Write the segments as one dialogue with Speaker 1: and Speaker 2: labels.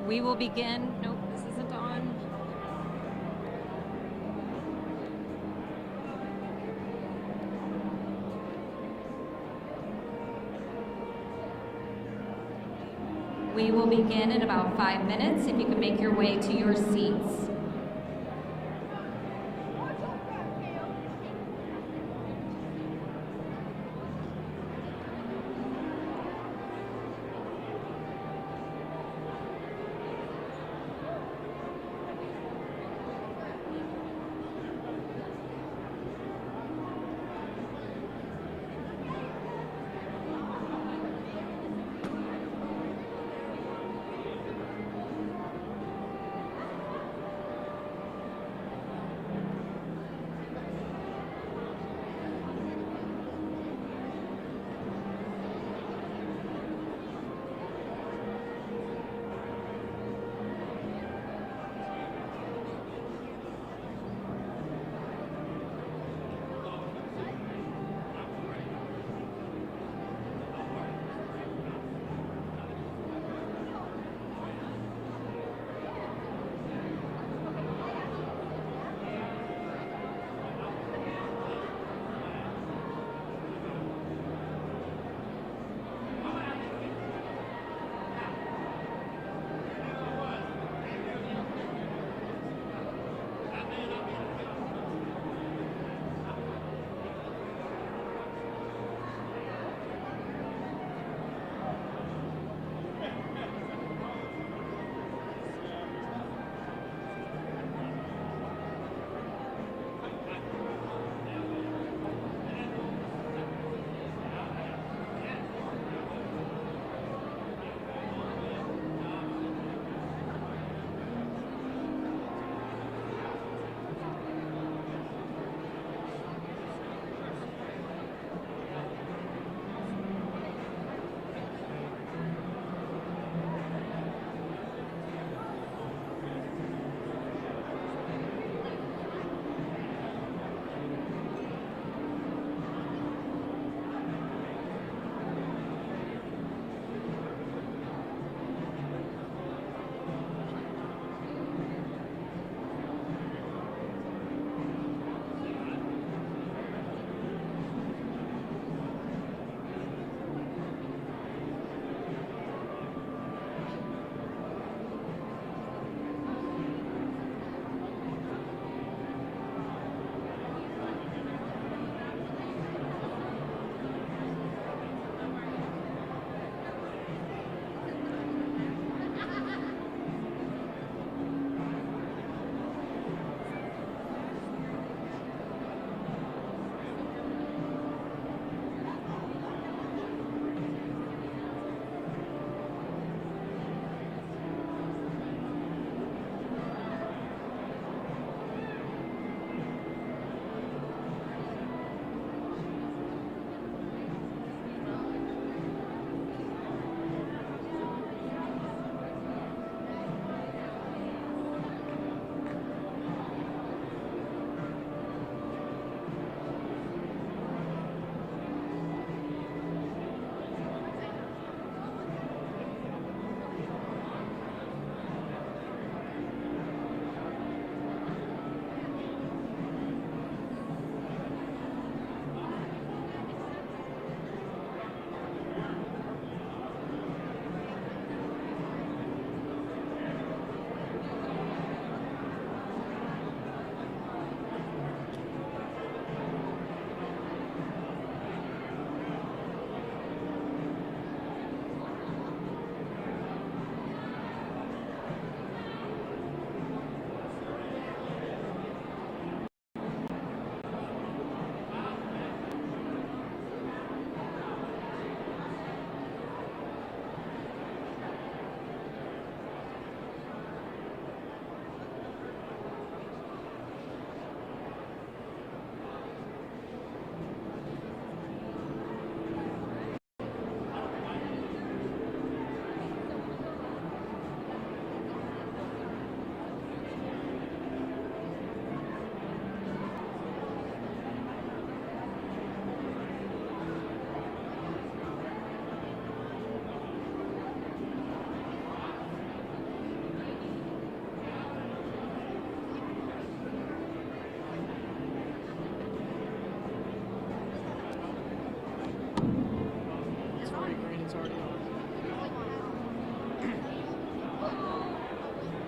Speaker 1: We will begin. Nope, this isn't on. We will begin in about 5 minutes. If you can make your way to your seats.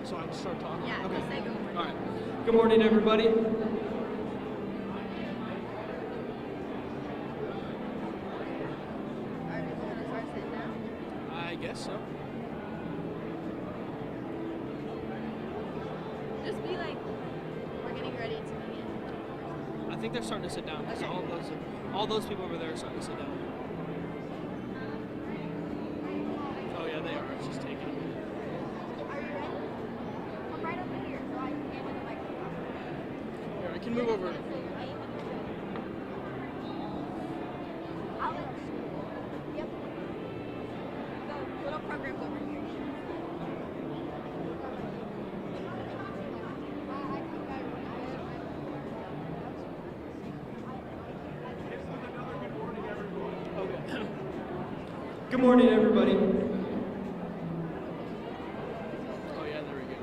Speaker 2: So I can start talking?
Speaker 3: Yeah,
Speaker 2: okay.
Speaker 3: just say go for it.
Speaker 2: All right. Good morning, everybody. I guess so.
Speaker 3: Just be like, we're getting ready to begin.
Speaker 2: I think they're starting to sit down.
Speaker 3: Okay.
Speaker 2: All those people over there are starting to sit down. Oh yeah, they are. It's just taking.
Speaker 3: Are you ready? I'm right over here, so I can get in the microphone.
Speaker 2: Here, I can move over.
Speaker 3: I'll let you. Yep. The little program's over here.
Speaker 2: Okay. Good morning, everybody. Oh yeah, there we go.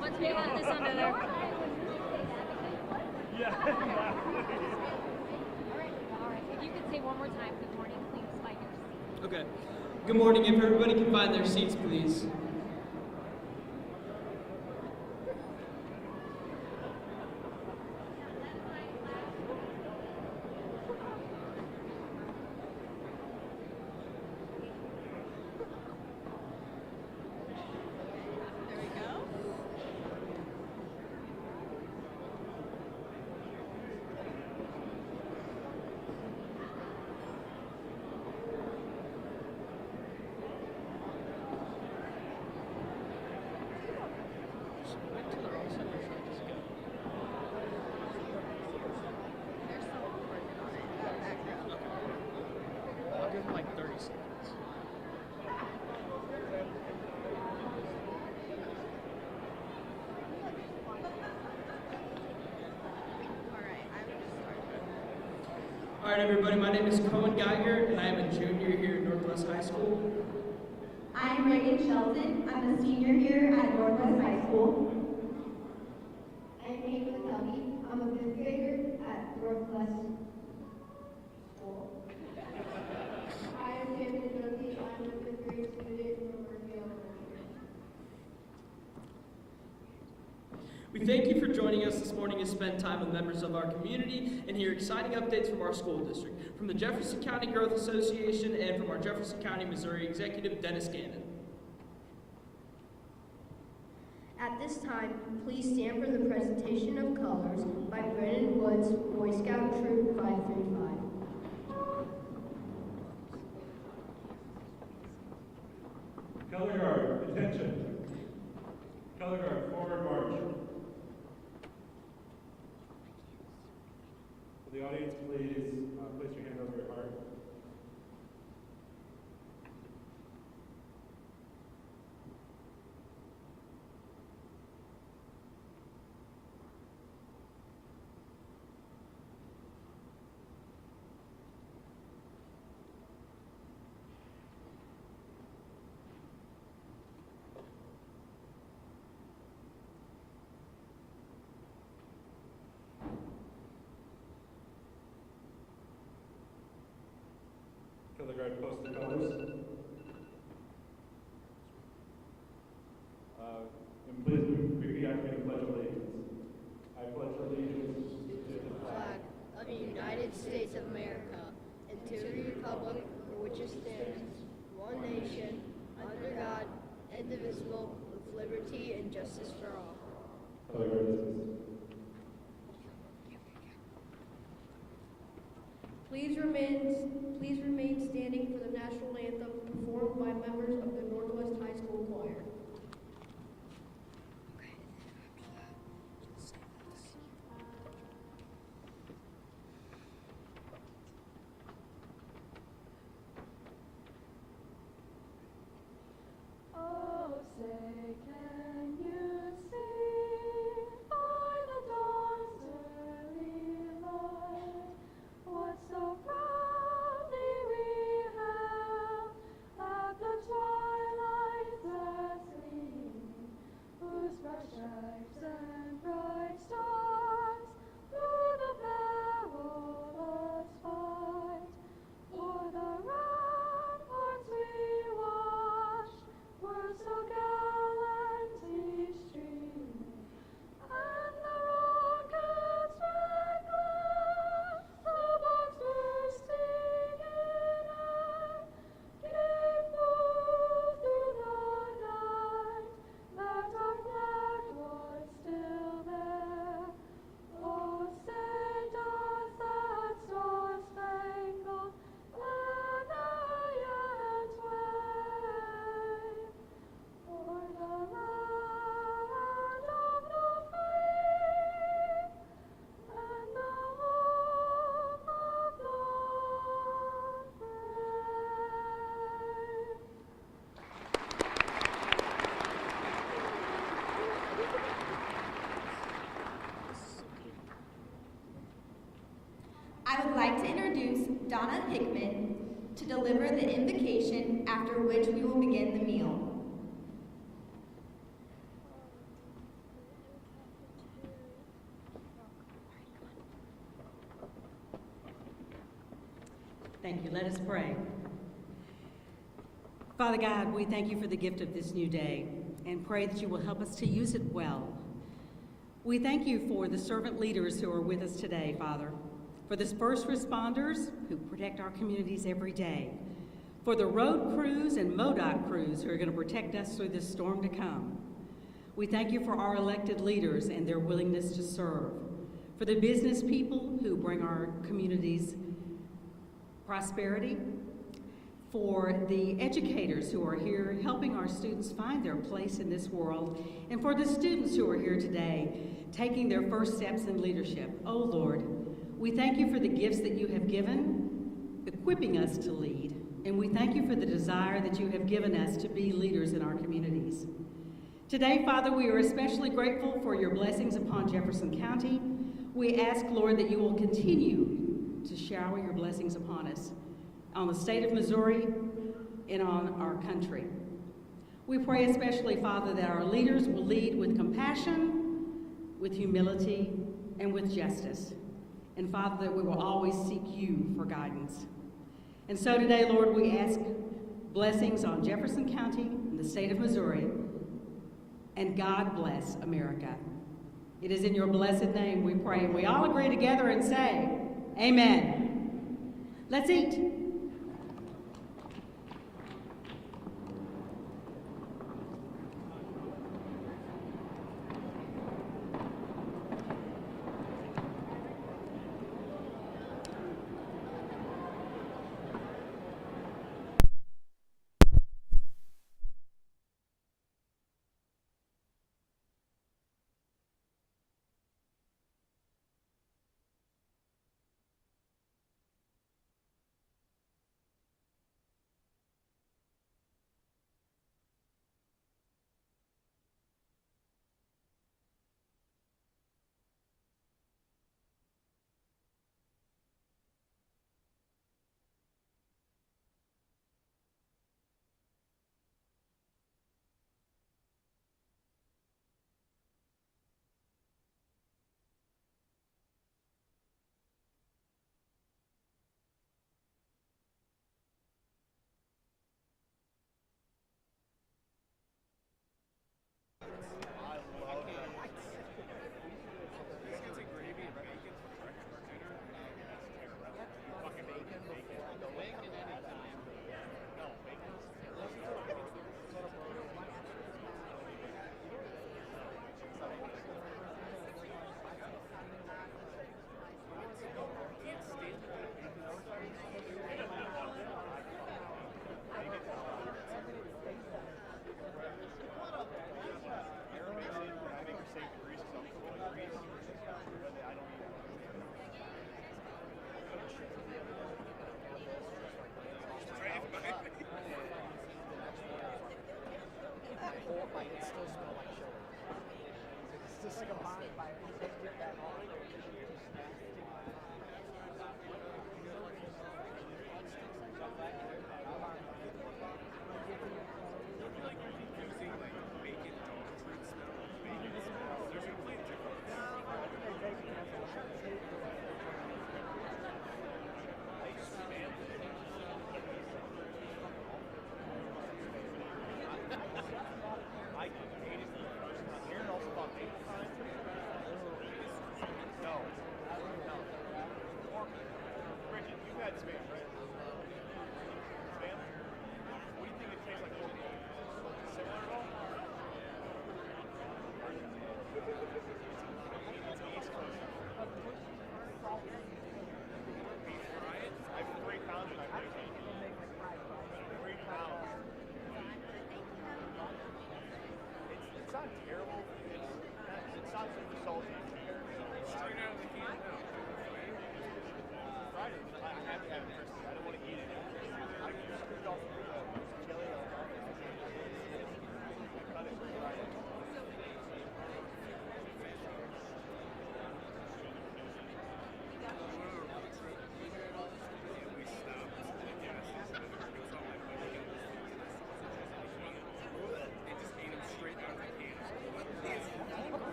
Speaker 3: Once we got this under there. If you could say one more time, good morning, please find your seat.
Speaker 2: Okay. Good morning. If everybody can find their seats, please.
Speaker 3: There we go.
Speaker 2: Wait till they're all set. Or should I just go?
Speaker 3: There's someone working on it. Background.
Speaker 2: Okay. I'll give them like 30 seconds.
Speaker 3: Alright, I will just start.
Speaker 2: All right, everybody. My name is Cohen Geiger, and I am a junior here at Northwest High School.
Speaker 4: I'm Reagan Shelton. I'm a senior here at Northwest High School. I'm Caitlin Kelly. I'm a fifth grader at Northwest School. I am David Josie. I'm a fifth grade student from Murphy Elementary.
Speaker 2: We thank you for joining us this morning to spend time with members of our community and hear exciting updates from our school district, from the Jefferson County Growth Association and from our Jefferson County, Missouri Executive, Dennis Gannon.
Speaker 4: At this time, please stand for the presentation of colors by Brennan Woods, Boy Scout Troop 535.
Speaker 5: Color guard, attention. Color guard, forward march. Will the audience please place your hand over your heart? Color guard, post the colors. And please repeat after me the Pledge of Allegiance. I pledge allegiance to the
Speaker 6: Flag of the United States of America and to the republic for which it stands, one nation, under God, indivisible, with liberty and justice for all.
Speaker 5: color guard dismissed.
Speaker 4: Please remain standing for the national anthem performed by members of the Northwest High School Choir.
Speaker 7: Oh, say, can you see by the dawn's early light what so proudly we
Speaker 4: John Hickman to deliver the invocation, after which we will begin the meal.
Speaker 8: Thank you. Let us pray. Father God, we thank you for the gift of this new day and pray that you will help us to use it well. We thank you for the servant leaders who are with us today, Father, for the first responders who protect our communities every day, for the road crews and MoDOT crews who are going to protect us through this storm to come. We thank you for our elected leaders and their willingness to serve, for the business people who bring our communities prosperity, for the educators who are here helping our students find their place in this world, and for the students who are here today taking their first steps in leadership. Oh Lord, we thank you for the gifts that you have given, equipping us to lead, and we thank you for the desire that you have given us to be leaders in our communities. Today, Father, we are especially grateful for your blessings upon Jefferson County. We ask, Lord, that you will continue to shower your blessings upon us, on the state of Missouri, and on our country. We pray especially, Father, that our leaders will lead with compassion, with humility, and with justice. And Father, that we will always seek you for guidance. And so today, Lord, we ask blessings on Jefferson County and the state of Missouri, and God bless America. It is in your blessed name we pray, and we all agree together and say, amen. Let's eat.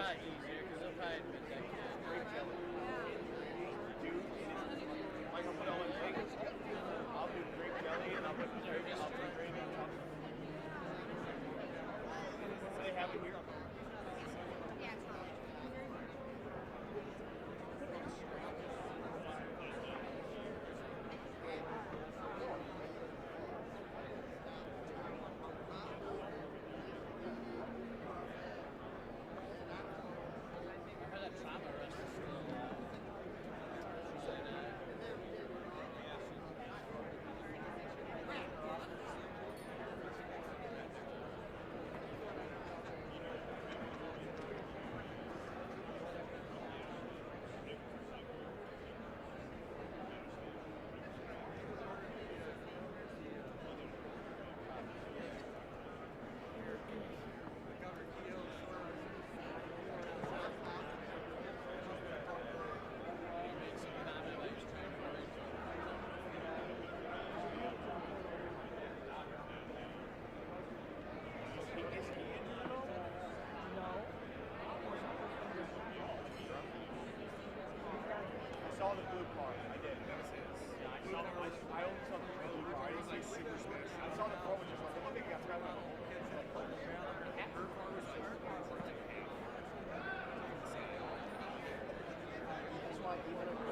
Speaker 9: probably easier because they'll probably admit that kid. Great jelly. Like I'll put all in Vegas. I'll do grape jelly and I'll put gravy on top. So they have it here.
Speaker 3: Yeah, it's fine.
Speaker 9: I heard that trauma arrest is still alive. She said
Speaker 5: I saw the blue car. I did. That was his. Yeah, I saw the. I only saw the blue car. I didn't see super smash. I saw the car was just like the one thing got thrown out. Her car was just like half. That's why he went over.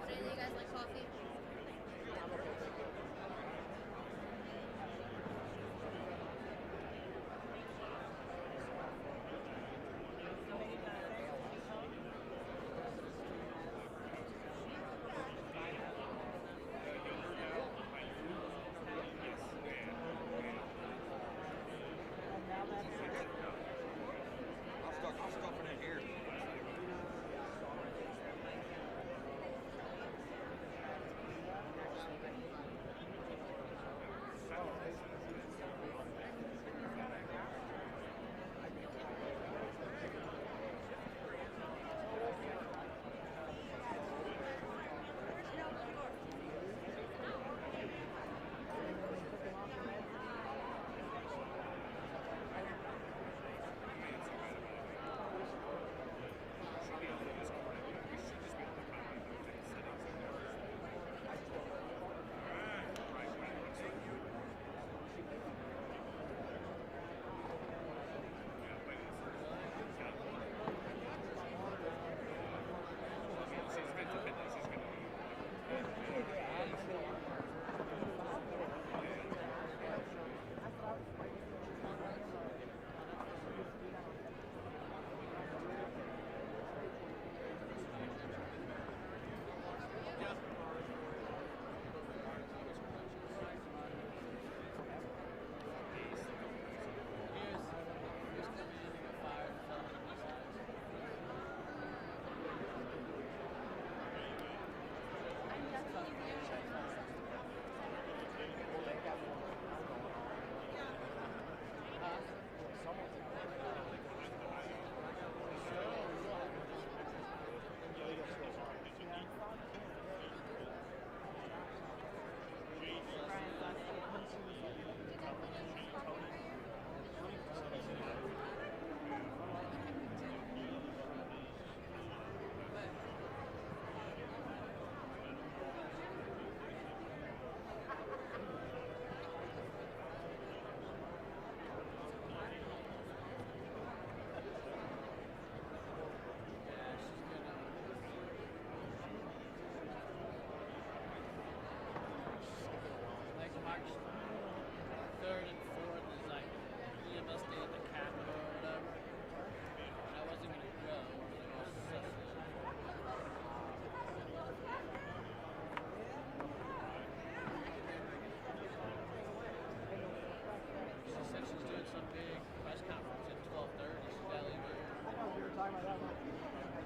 Speaker 3: Do you guys like coffee?
Speaker 9: I'm stuffing it here. March 3rd and 4th is like EMS day at the Capitol or whatever. And I wasn't going to go. I was such She said she's doing some big press conference at 12:30. She's got to leave here.
Speaker 10: I know we were talking about that one.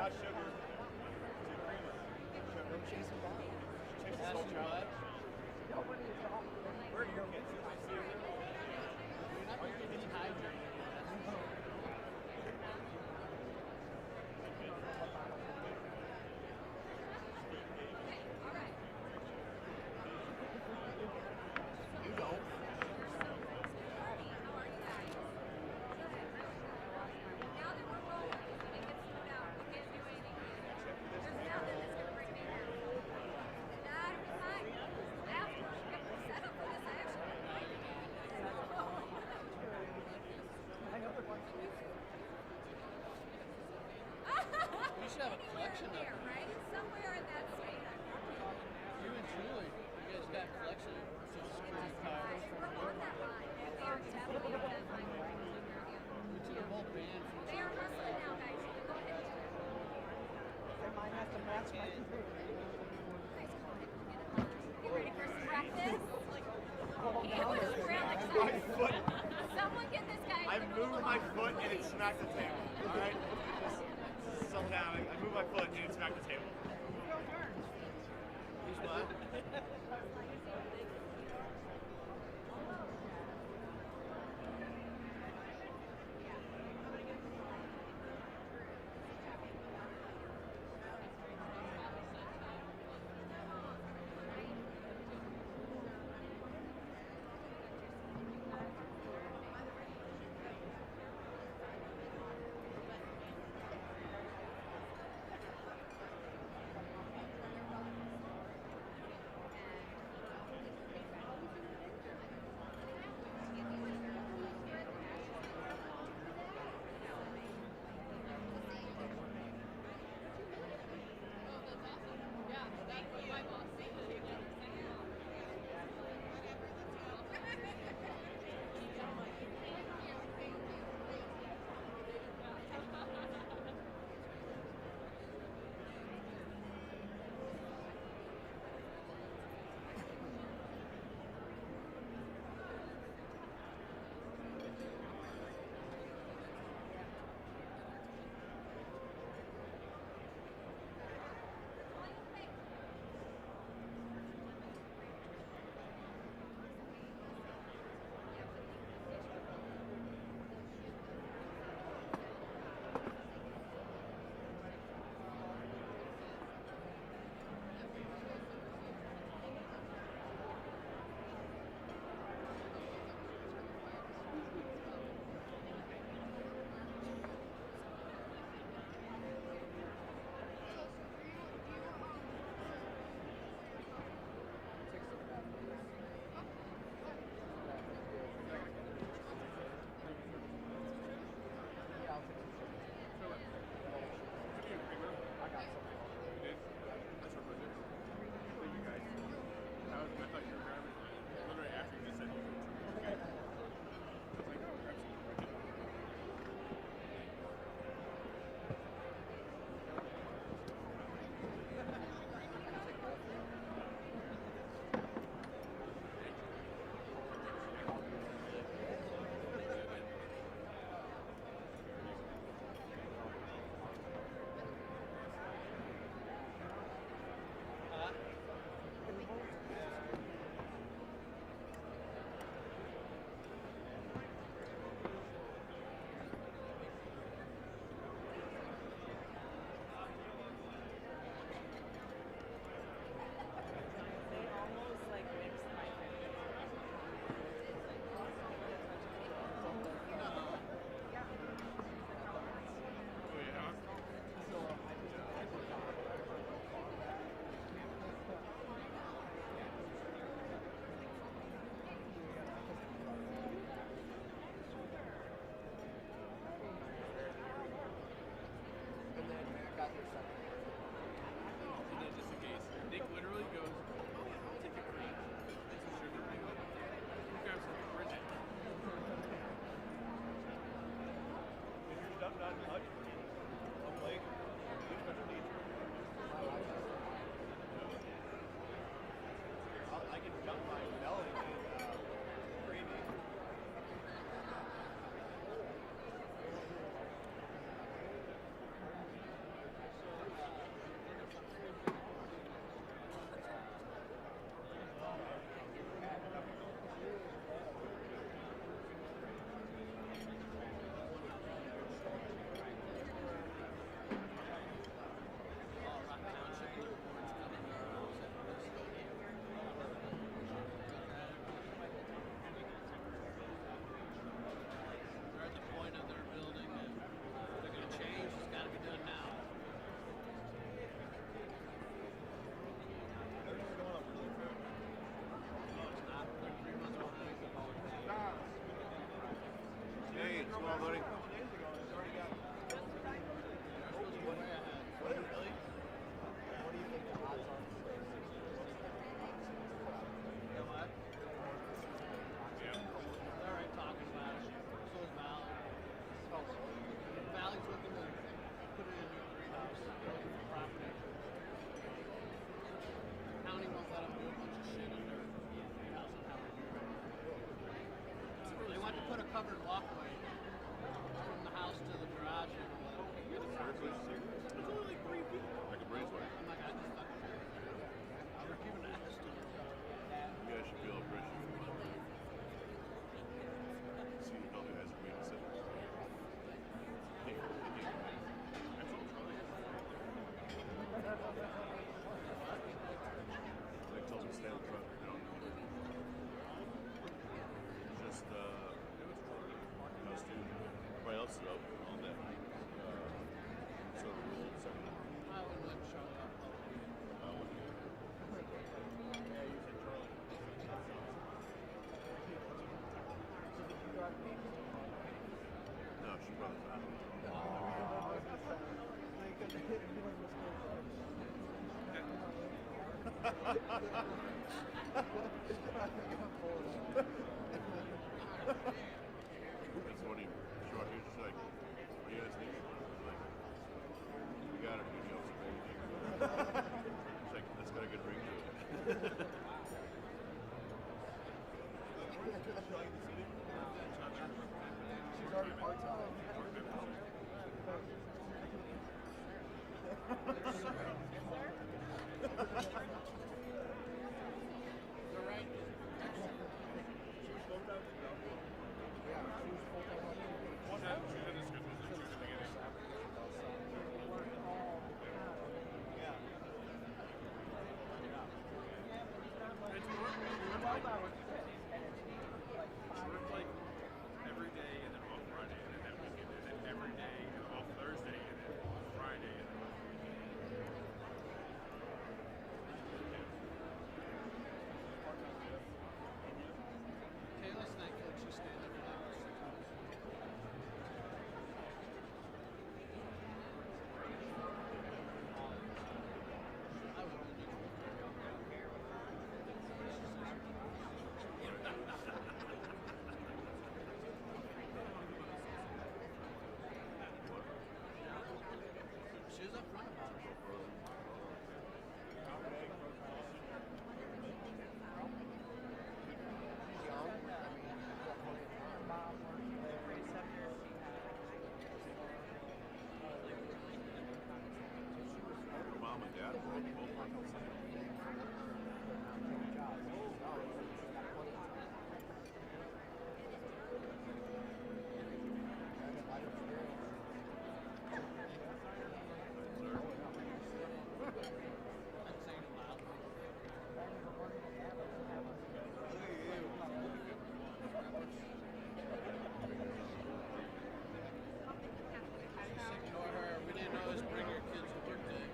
Speaker 5: Without sugar, is it creamer? Sugar. Chase the bottle. Chase the
Speaker 9: That's
Speaker 5: whole
Speaker 9: too
Speaker 5: child.
Speaker 9: much.
Speaker 5: Where are your kids?
Speaker 9: You're not going to get dehydrated.
Speaker 5: You don't.
Speaker 1: Now that we're rolling, when it gets thrown out, we can't do anything. There's nothing that's gonna bring me down. That'll be fine. After we get set up for this action.
Speaker 9: You should have a collection
Speaker 1: Here,
Speaker 9: of them.
Speaker 1: right? Somewhere in that state.
Speaker 9: You and Julie, you guys got a collection of Social Security cards.
Speaker 1: We're on that line. They are definitely on that line.
Speaker 9: We took a whole band from
Speaker 1: They are hustling now, guys. Go ahead.
Speaker 7: Mine has to match my computer.
Speaker 1: You ready for some breakfast? He was real
Speaker 5: My
Speaker 1: excited.
Speaker 5: foot.
Speaker 1: Someone get this guy.
Speaker 5: I moved my foot and it smacked the table. All right. Just settle down. I moved my foot and it smacked the table.
Speaker 9: He's what?
Speaker 5: No, she probably not. That's funny. Sean, you're just like, what do you guys think? Like, we got it. You know, it's like, that's got a good ring to it.
Speaker 7: She's already part-time.
Speaker 5: Every day and then off Friday and then that weekend and then every day and off Thursday and then off Friday and then
Speaker 9: Kayla's thankful she stand up for that. I would She was up front about it.
Speaker 5: her mom and dad were both working the same.
Speaker 9: I'm saying it loud. Just ignore her. We didn't always bring your kids to work day.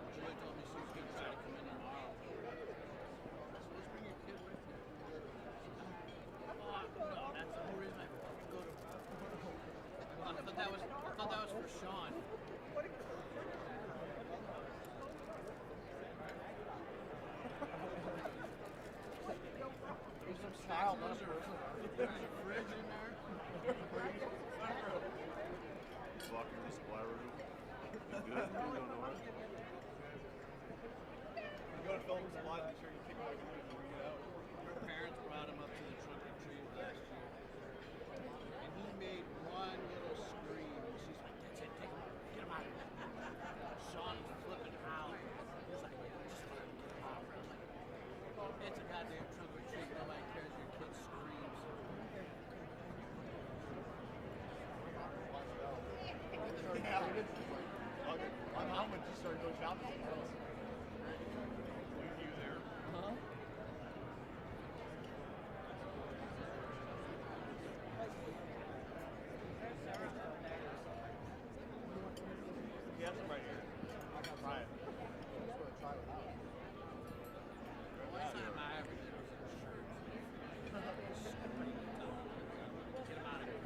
Speaker 9: Julie told me she was going to try to come in tomorrow. So let's bring your kid with you. No, that's the whole reason I fucking go to. I thought that was for Sean. There's some snacks. There's a fridge in there.
Speaker 5: Blocking the supply room. You good? You don't know what?
Speaker 10: You go to Phillips Supply, make sure you kick back in before you get out.
Speaker 9: Her parents brought him up to the trunk or treat last year. And he made one little scream. And she's like, that's it, take him out. Get him out. Sean was flipping out. He's like, just fucking get him out. I'm like, it's a goddamn trunk or treat. Nobody cares your kid screams.
Speaker 10: My mom would just start going shopping.
Speaker 5: You there?
Speaker 9: Huh?
Speaker 10: He has them right here. I got Ryan.
Speaker 9: One time I ever did was in shirts. Get him out of here.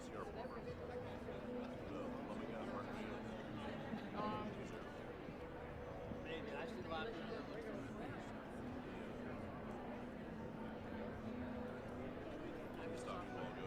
Speaker 5: See our plumber. The plumbing guy partnership.
Speaker 9: Maybe. I see a lot of people that look for
Speaker 5: I was talking a while ago.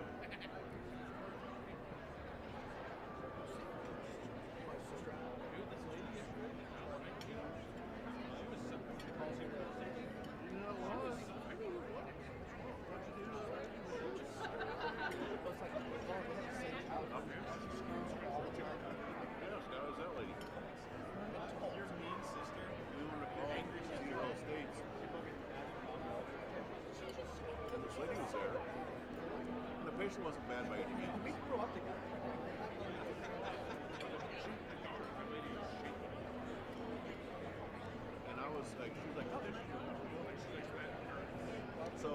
Speaker 5: Yes, that was that lady.
Speaker 10: Your mean sister.
Speaker 5: We were angry to all states. And this lady was there. And the patient wasn't bad by any means.
Speaker 10: We grew up together.
Speaker 5: And I was like, she was like, oh, so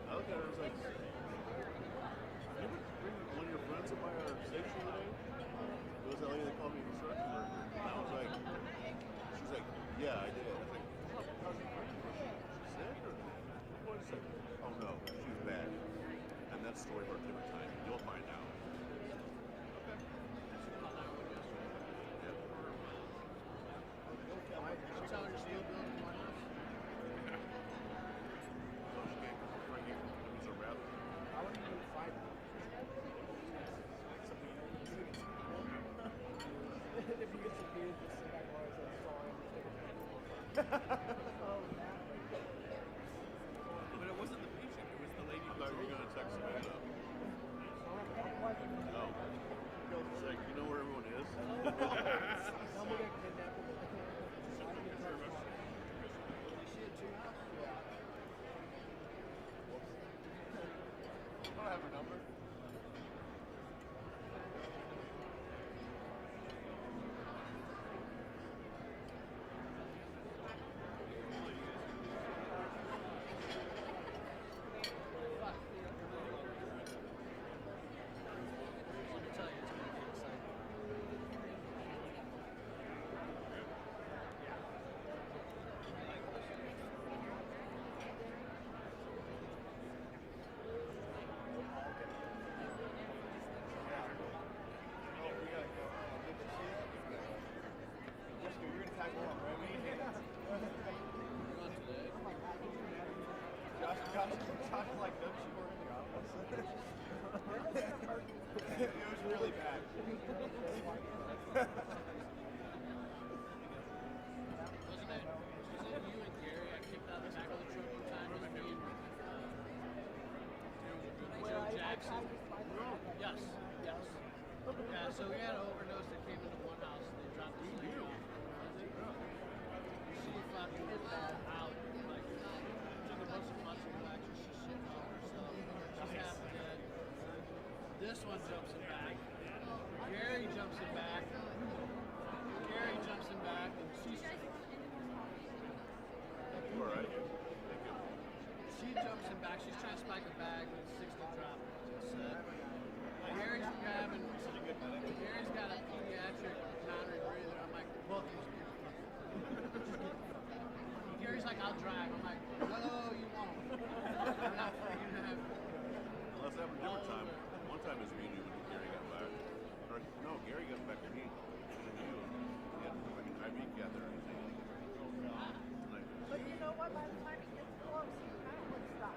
Speaker 5: I looked at her and I was like, that story for a different time. You'll find out. Okay.
Speaker 9: That's how you're still building one house.
Speaker 5: So she can't bring it. It's a rep.
Speaker 7: I wouldn't even fight. If you get some beers, just sit back while I say sorry. Oh, man.
Speaker 10: But it wasn't the patient, it was the lady
Speaker 5: I
Speaker 10: who
Speaker 5: thought you were
Speaker 10: told
Speaker 5: going to text Amanda.
Speaker 7: No.
Speaker 5: No. It's like, you know where everyone is?
Speaker 7: Somebody got kidnapped with a
Speaker 5: I don't have her number. Josh is like, don't you work in the office? It was really bad.
Speaker 9: Wasn't it? Wasn't it you and Gary I kicked out the back of the truck one time? It was me and Joe Jackson. Yes, yes. Yeah, so we had an overdose that came into one house and they dropped the snake off. She fucking out. Like, took a bunch of muscle fractures. She's shitting all her stuff. She's half dead. This one jumps him back. Gary jumps him back. Gary jumps him back. And she's.
Speaker 5: You all right? Thank you.
Speaker 9: She jumps him back. She's trying to spike a bag, but it's 60 drop. Set. Gary's grabbing. Gary's got a pediatric non-rebreather. I'm like, book these people. Gary's like, I'll drive. I'm like, no, you won't. I'm not freaking to have.
Speaker 5: Unless that happened a different time. One time it was me and you when Gary got back. Or, no, Gary got back to me. And you. He had fucking IV catheter and everything. Like,
Speaker 7: But you know what? By the time it gets close, you kind of would stop.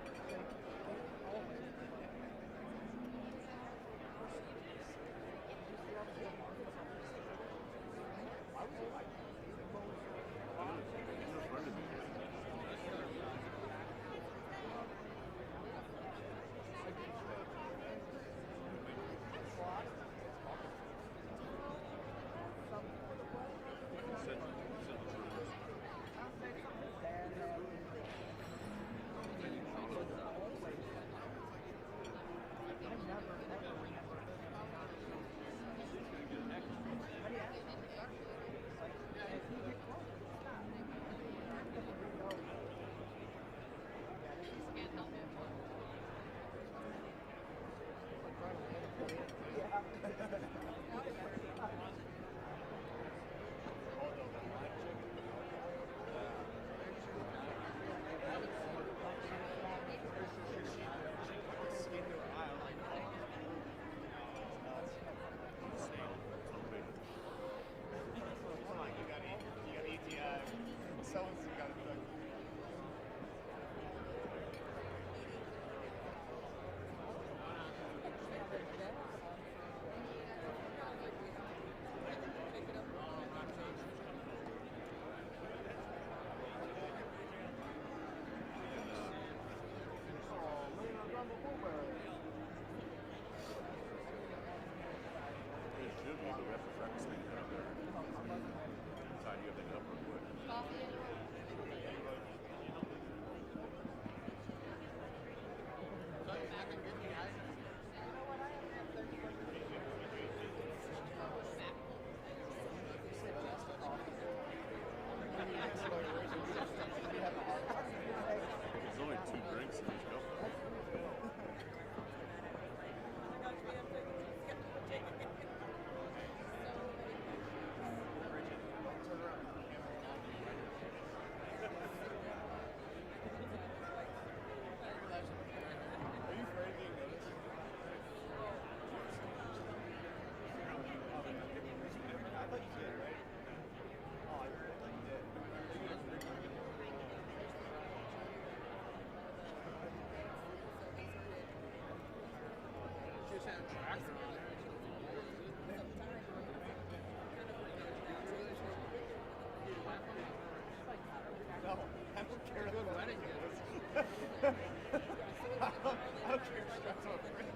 Speaker 9: tractor on there.
Speaker 5: No, I don't care.
Speaker 9: Good wedding gift.
Speaker 5: I don't care if that's on print.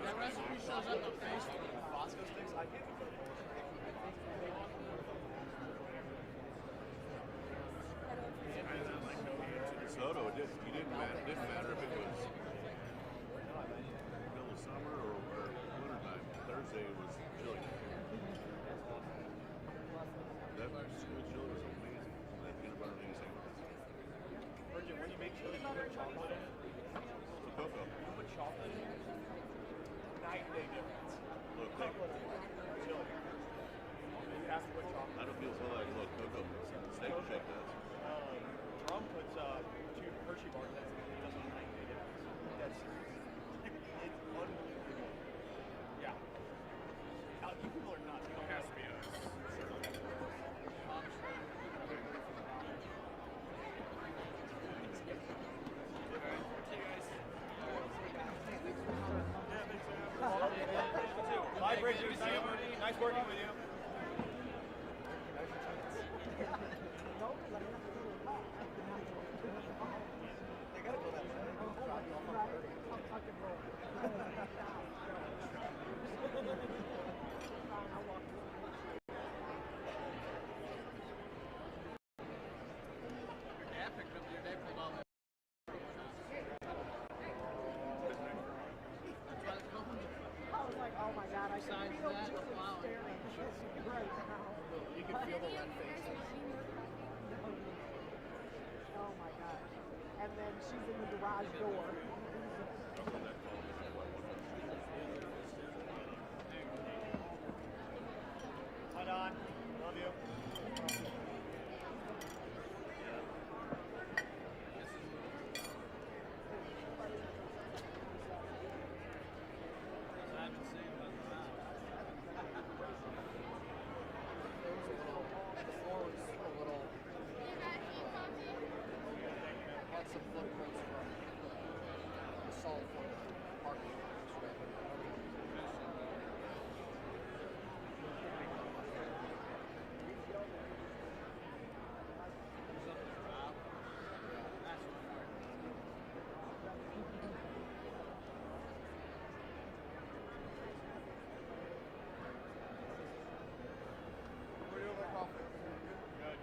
Speaker 9: That recipe shows up on Facebook.
Speaker 5: Bosco sticks, I get
Speaker 10: Soto, it didn't matter if it was middle of summer or winter time. Thursday was chili. That school chili was amazing. That peanut butter and sandwich.
Speaker 5: Virgin, when you make chili, you put chocolate in it.
Speaker 10: The cocoa.
Speaker 5: You put chocolate in it. Night and day difference.
Speaker 10: Look,
Speaker 5: Chocolate chili. You have to put chocolate.
Speaker 10: I don't feel so like cocoa. Steak and shake does.
Speaker 5: Drum puts two Hershey bars in it. It does a night and day difference. That's serious. It's unbelievable. Yeah. You people are nuts. It has to be us. Bye, Bridget. Nice working with you. They gotta go that
Speaker 9: Your dad picked up your day pulled all that. That's why it's called.
Speaker 7: I was like, oh my God, I can
Speaker 9: Besides
Speaker 7: feel
Speaker 9: that,
Speaker 7: Julie
Speaker 9: wow.
Speaker 7: staring right now.
Speaker 5: You can feel the red faces.
Speaker 7: Oh my gosh. And then she's in the garage door.
Speaker 5: Hi, Don. Love you.
Speaker 9: I haven't seen one around.
Speaker 6: The floor was a little. Had some footprints from the salt from
Speaker 9: parking lot.
Speaker 5: What do you like coffee? Good.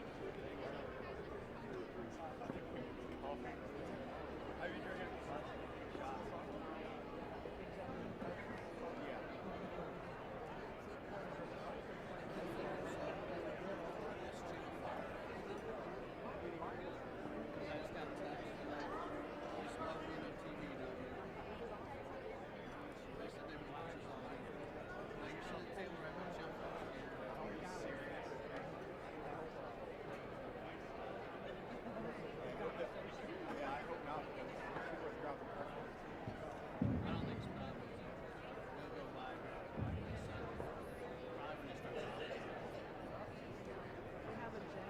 Speaker 5: Coffee. Have you drinking shots? Yeah. Yeah, I hope not. Because people are dropping pressure.
Speaker 9: I don't think so. They'll go by probably when they start talking.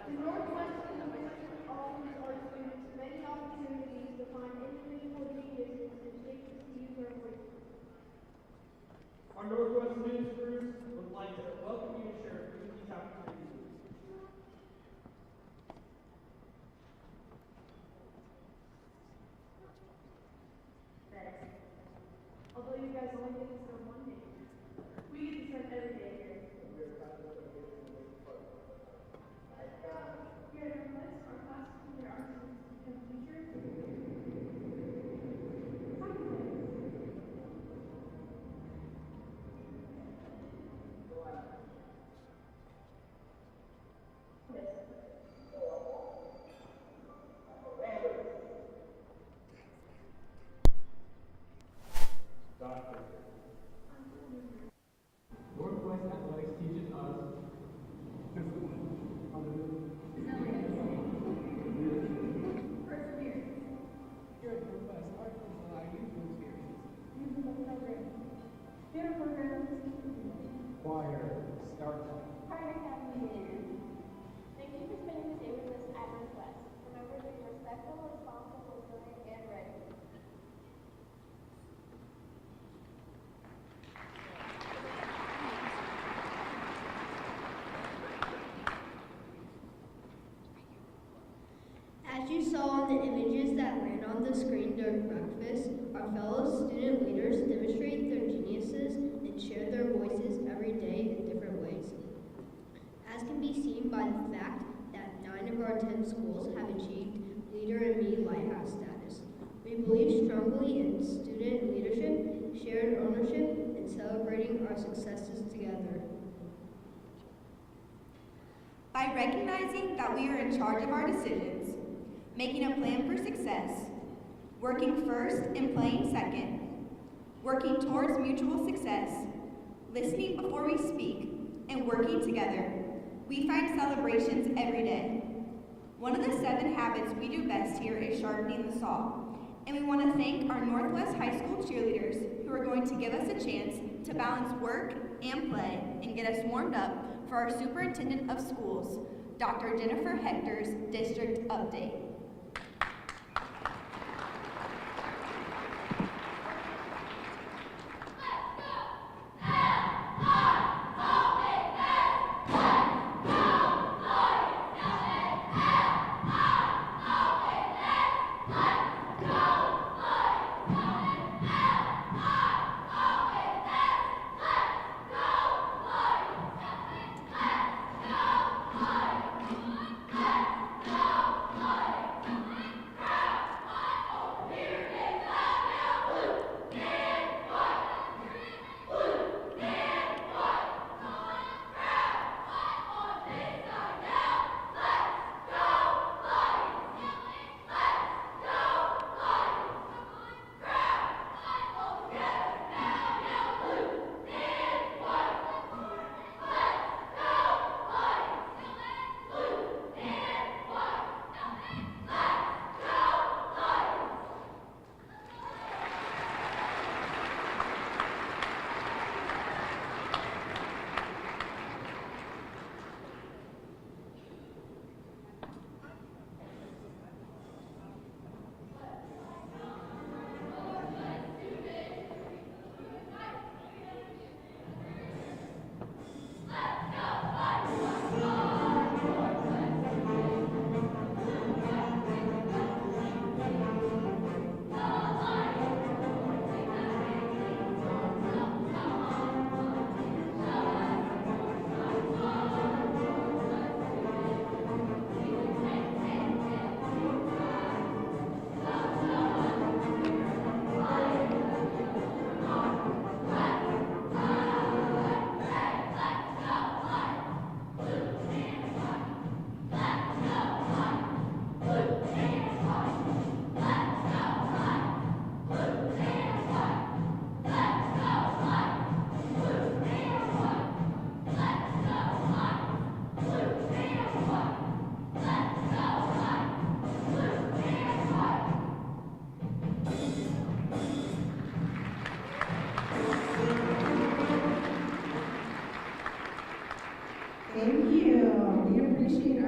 Speaker 4: The Northwest District offers our students many opportunities to find individual geniuses and shapes to use their voices.
Speaker 2: Our Northwest News Crews would like to welcome you to share a few of these opportunities.
Speaker 4: Although you guys only get to spend one day, we get to spend every day here. Here at Northwest, our classes and our students become teachers.
Speaker 2: Northwest Athletics teaches us
Speaker 4: Perseverance.
Speaker 11: Here at Northwest, our courses allow you to experience
Speaker 4: Musical program. Theater program.
Speaker 11: choir, start,
Speaker 4: Private academy band. Thank you for spending the day with us at Northwest. Remember to be respectful, responsible, resilient, and ready.
Speaker 6: As you saw in the images that ran on the screen during breakfast, our fellow student leaders demonstrate their geniuses and share their voices every day in different ways. As can be seen by the fact that 9 of our 10 schools have achieved Leader in Me Lighthouse status. We believe strongly in student leadership, shared ownership, and celebrating our successes together.
Speaker 12: By recognizing that we are in charge of our decisions, making a plan for success, working first and playing second, working towards mutual success, listening before we speak, and working together, we find celebrations every day. One of the 7 habits we do best here is sharpening the saw, and we want to thank our Northwest High School cheerleaders who are going to give us a chance to balance work and play and get us warmed up for our Superintendent of Schools, Dr. Jennifer Hector's District Update.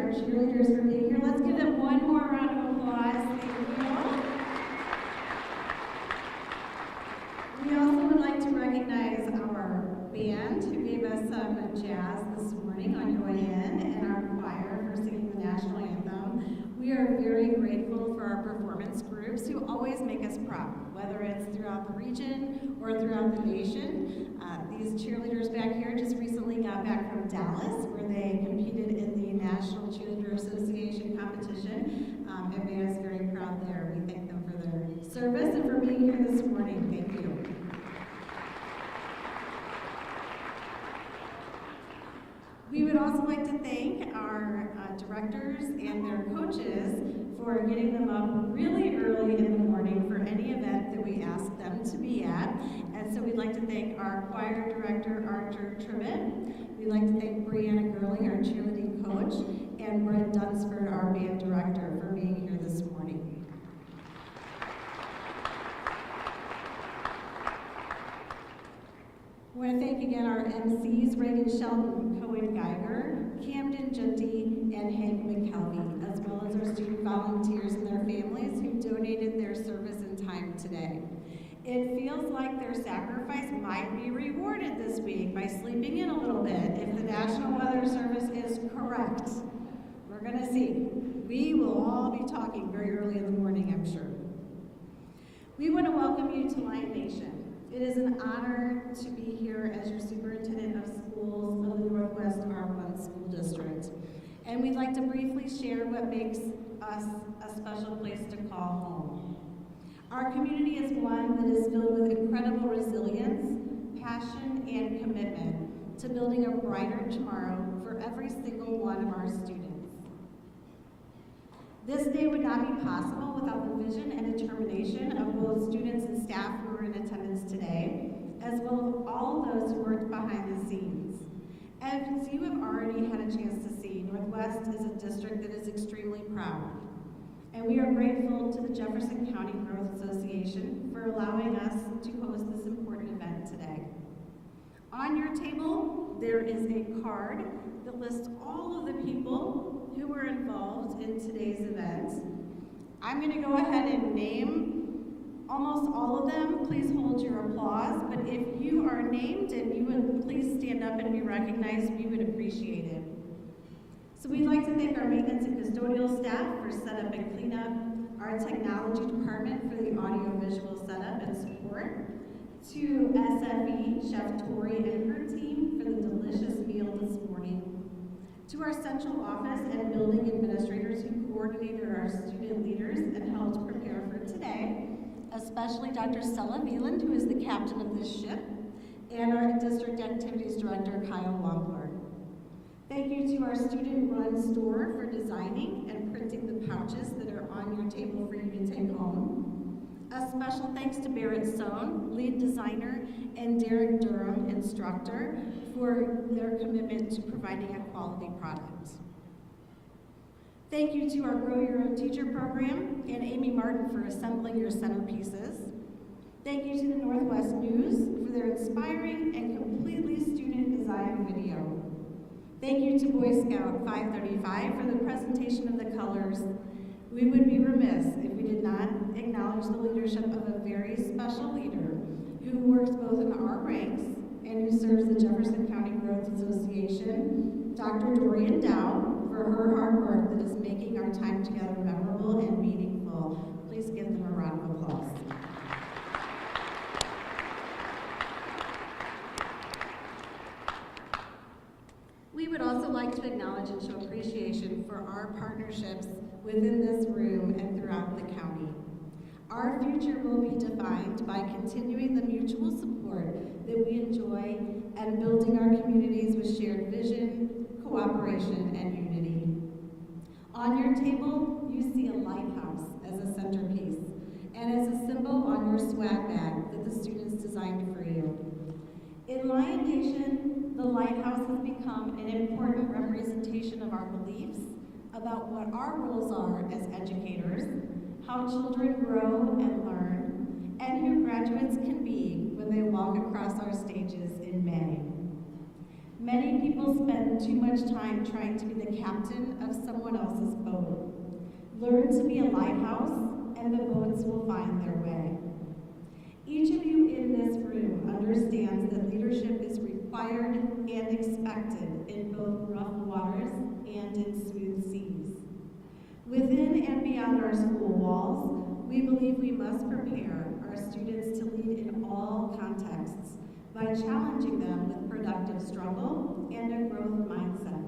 Speaker 13: our cheerleaders for being here. Let's give them one more round of applause. Thank you. We also would like to recognize our band who gave us some jazz this morning on your way in, and our choir for singing the national anthem. We are very grateful for our performance groups who always make us proud, whether it's throughout the region or throughout the nation. These cheerleaders back here just recently got back from Dallas, where they competed in the National Cheerleader Association competition. It made us very proud there. We thank them for their service and for being here this morning. Thank you. We would also like to thank our directors and their coaches for getting them up really early in the morning for any event that we ask them to be at. And so we'd like to thank our choir director, Archer Tribbett. We'd like to thank Brianna Gurley, our cheerleading coach, and Brett Dunsford, our band director, for being here this morning. I want to thank again our MCs, Reagan Shelton, Cohen Geiger, Camden Junty, and Hank McKelvey, as well as our student volunteers and their families who donated their service and time today. It feels like their sacrifice might be rewarded this week by sleeping in a little bit if the National Weather Service is correct. We're going to see. We will all be talking very early in the morning, I'm sure. We want to welcome you to Lion Nation. It is an honor to be here as your superintendent of schools of the Northwest R1 School District. And we'd like to briefly share what makes us a special place to call home. Our community is one that is filled with incredible resilience, passion, and commitment to building a brighter tomorrow for every single one of our students. This day would not be possible without the vision and determination of both students and staff who are in attendance today, as well as all of those who worked behind the scenes. As you have already had a chance to see, Northwest is a district that is extremely proud. And we are grateful to the Jefferson County Growth Association for allowing us to host this important event today. On your table, there is a card that lists all of the people who were involved in today's event. I'm going to go ahead and name almost all of them. Please hold your applause, but if you are named and you would please stand up and be recognized, we would appreciate it. So we'd like to thank our maintenance and custodial staff for setup and cleanup, our technology department for the audio-visual setup and support, to SFE, Chef Tori and her team for the delicious meal this morning, to our central office and building administrators who coordinated our student leaders and helped prepare for today, especially Dr. Stella Veland, who is the captain of this ship, and our district activities director, Kyle Wampler. Thank you to our student-run store for designing and printing the pouches that are on your table for you to take home. A special thanks to Barrett Sohn, lead designer, and Derek Durham, instructor, for their commitment to providing a quality product. Thank you to our Grow Your Own Teacher program and Amy Martin for assembling your centerpieces. Thank you to the Northwest News for their inspiring and completely student-designed video. Thank you to Boy Scout 535 for the presentation of the colors. We would be remiss if we did not acknowledge the leadership of a very special leader who works both in our ranks and who serves the Jefferson County Growth Association, Dr. Dorian Dow, for her hard work that is making our time together memorable and meaningful. Please give them a round of applause. We would also like to acknowledge and show appreciation for our partnerships within this room and throughout the county. Our future will be defined by continuing the mutual support that we enjoy and building our communities with shared vision, cooperation, and unity. On your table, you see a lighthouse as a centerpiece and as a symbol on your swag bag that the students designed for you. In Lion Nation, the lighthouse has become an important representation of our beliefs about what our roles are as educators, how children grow and learn, and who graduates can be when they walk across our stages in May. Many people spend too much time trying to be the captain of someone else's boat. Learn to be a lighthouse, and the boats will find their way. Each of you in this room understands that leadership is required and expected in both rough waters and in smooth seas. Within and beyond our school walls, we believe we must prepare our students to lead in all contexts by challenging them with productive struggle and a growth mindset.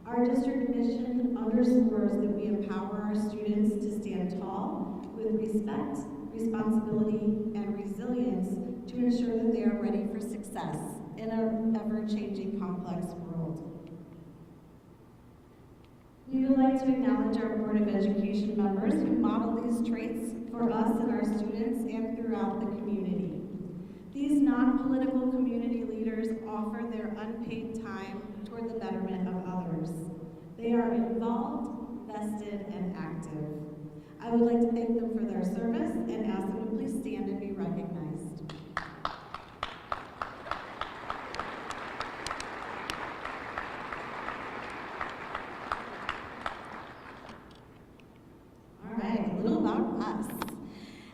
Speaker 13: Our district mission underscores that we empower our students to stand tall with respect, responsibility, and resilience to ensure that they are ready for success in our ever-changing, complex world. We would like to acknowledge our Board of Education members who model these traits for us and our students and throughout the community. These non-political community leaders offer their unpaid time toward the betterment of others. They are involved, vested, and active. I would like to thank them for their service and ask them to please stand and be recognized. All right, a little about us.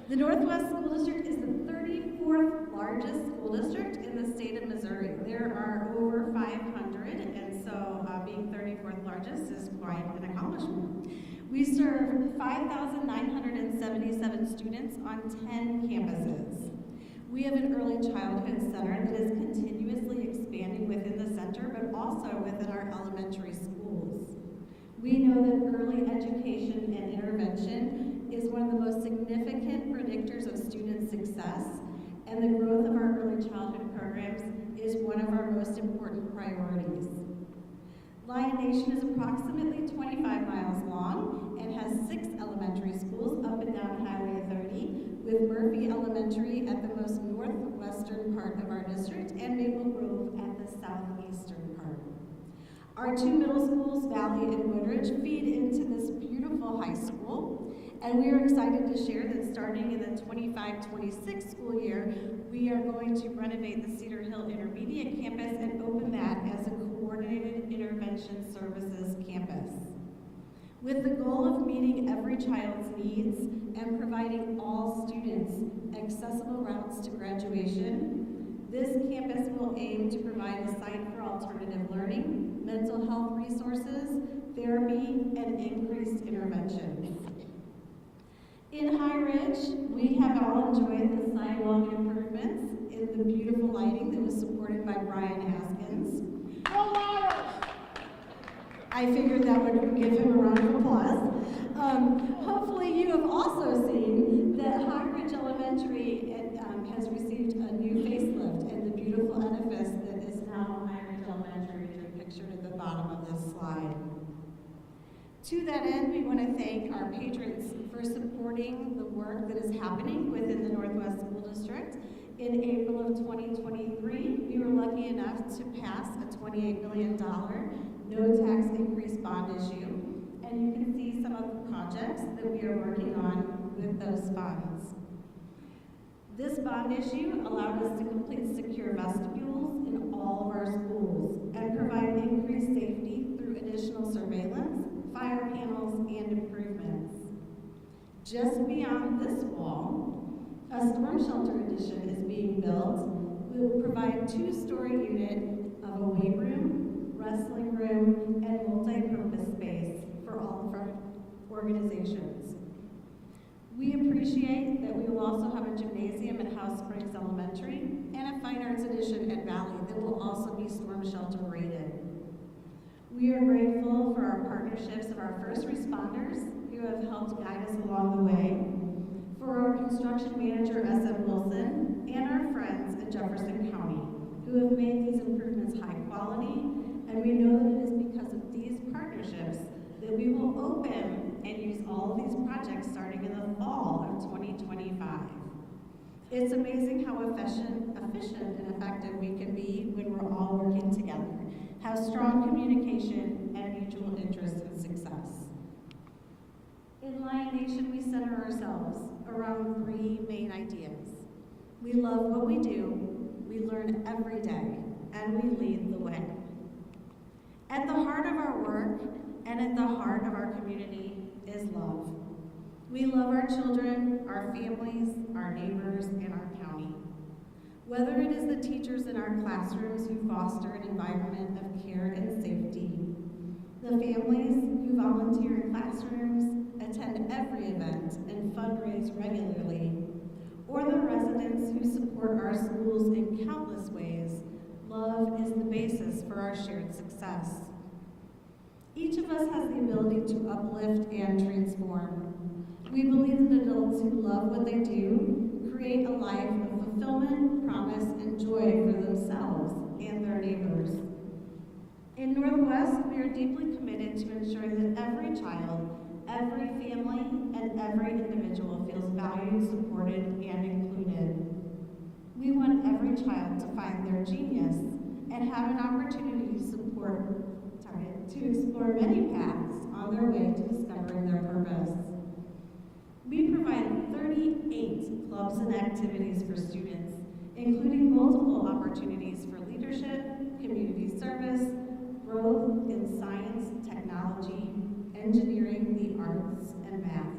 Speaker 13: The Northwest School District is the 34th largest school district in the state of Missouri. There are over 500, and so being 34th largest is quite an accomplishment. We serve 5,977 students on 10 campuses. We have an early childhood center that is continuously expanding within the center, but also within our elementary schools. We know that early education and intervention is one of the most significant predictors of student success, and the growth of our early childhood programs is one of our most important priorities. Lion Nation is approximately 25 miles long and has 6 elementary schools up and down Highway 30, with Murphy Elementary at the most northwestern part of our district and Maple Grove at the southeastern part. Our 2 middle schools, Valley and Woodridge, feed into this beautiful high school, and we are excited to share that starting in the 25-26 school year, we are going to renovate the Cedar Hill Intermediate Campus and open that as a coordinated intervention services campus. With the goal of meeting every child's needs and providing all students accessible routes to graduation, this campus will aim to provide a site for alternative learning, mental health resources, therapy, and increased interventions. In High Ridge, we have all enjoyed the sidewalk improvements in the beautiful lighting that was supported by Brian Haskins. I figured that would give him a round of applause. Hopefully you have also seen that High Ridge Elementary has received a new facelift and the beautiful edifice that is now High Ridge Elementary is pictured at the bottom of this slide. To that end, we want to thank our patrons for supporting the work that is happening within the Northwest School District. In April of 2023, we were lucky enough to pass a $28 million no tax increase bond issue, and you can see some of the projects that we are working on with those funds. This bond issue allowed us to complete secure vestibules in all of our schools and provide increased safety through additional surveillance, fire panels, and improvements. Just beyond this wall, a storm shelter addition is being built. We will provide 2-story unit of a weight room, wrestling room, and multi-purpose space for all of our organizations. We appreciate that we will also have a gymnasium at House Springs Elementary and a fine arts addition at Valley that will also be storm shelter rated. We are grateful for our partnerships of our first responders who have helped guide us along the way, for our construction manager, S.M. Wilson, and our friends at Jefferson County who have made these improvements high quality, and we know that it is because of these partnerships that we will open and use all of these projects starting in the fall of 2025. It's amazing how efficient and effective we can be when we're all working together, have strong communication and mutual interest in success. In Lion Nation, we center ourselves around 3 main ideas. We love what we do, we learn every day, and we lead the way. At the heart of our work and at the heart of our community is love. We love our children, our families, our neighbors, and our county. Whether it is the teachers in our classrooms who foster an environment of care and safety, the families who volunteer in classrooms, attend every event, and fundraise regularly, or the residents who support our schools in countless ways, love is the basis for our shared success. Each of us has the ability to uplift and transform. We believe that adults who love what they do create a life of fulfillment, promise, and joy for themselves and their neighbors. In Northwest, we are deeply committed to ensuring that every child, every family, and every individual feels valued, supported, and included. We want every child to find their genius and have an opportunity to explore many paths on their way to discovering their purpose. We provide 38 clubs and activities for students, including multiple opportunities for leadership, community service, growth in science, technology, engineering, the arts, and math.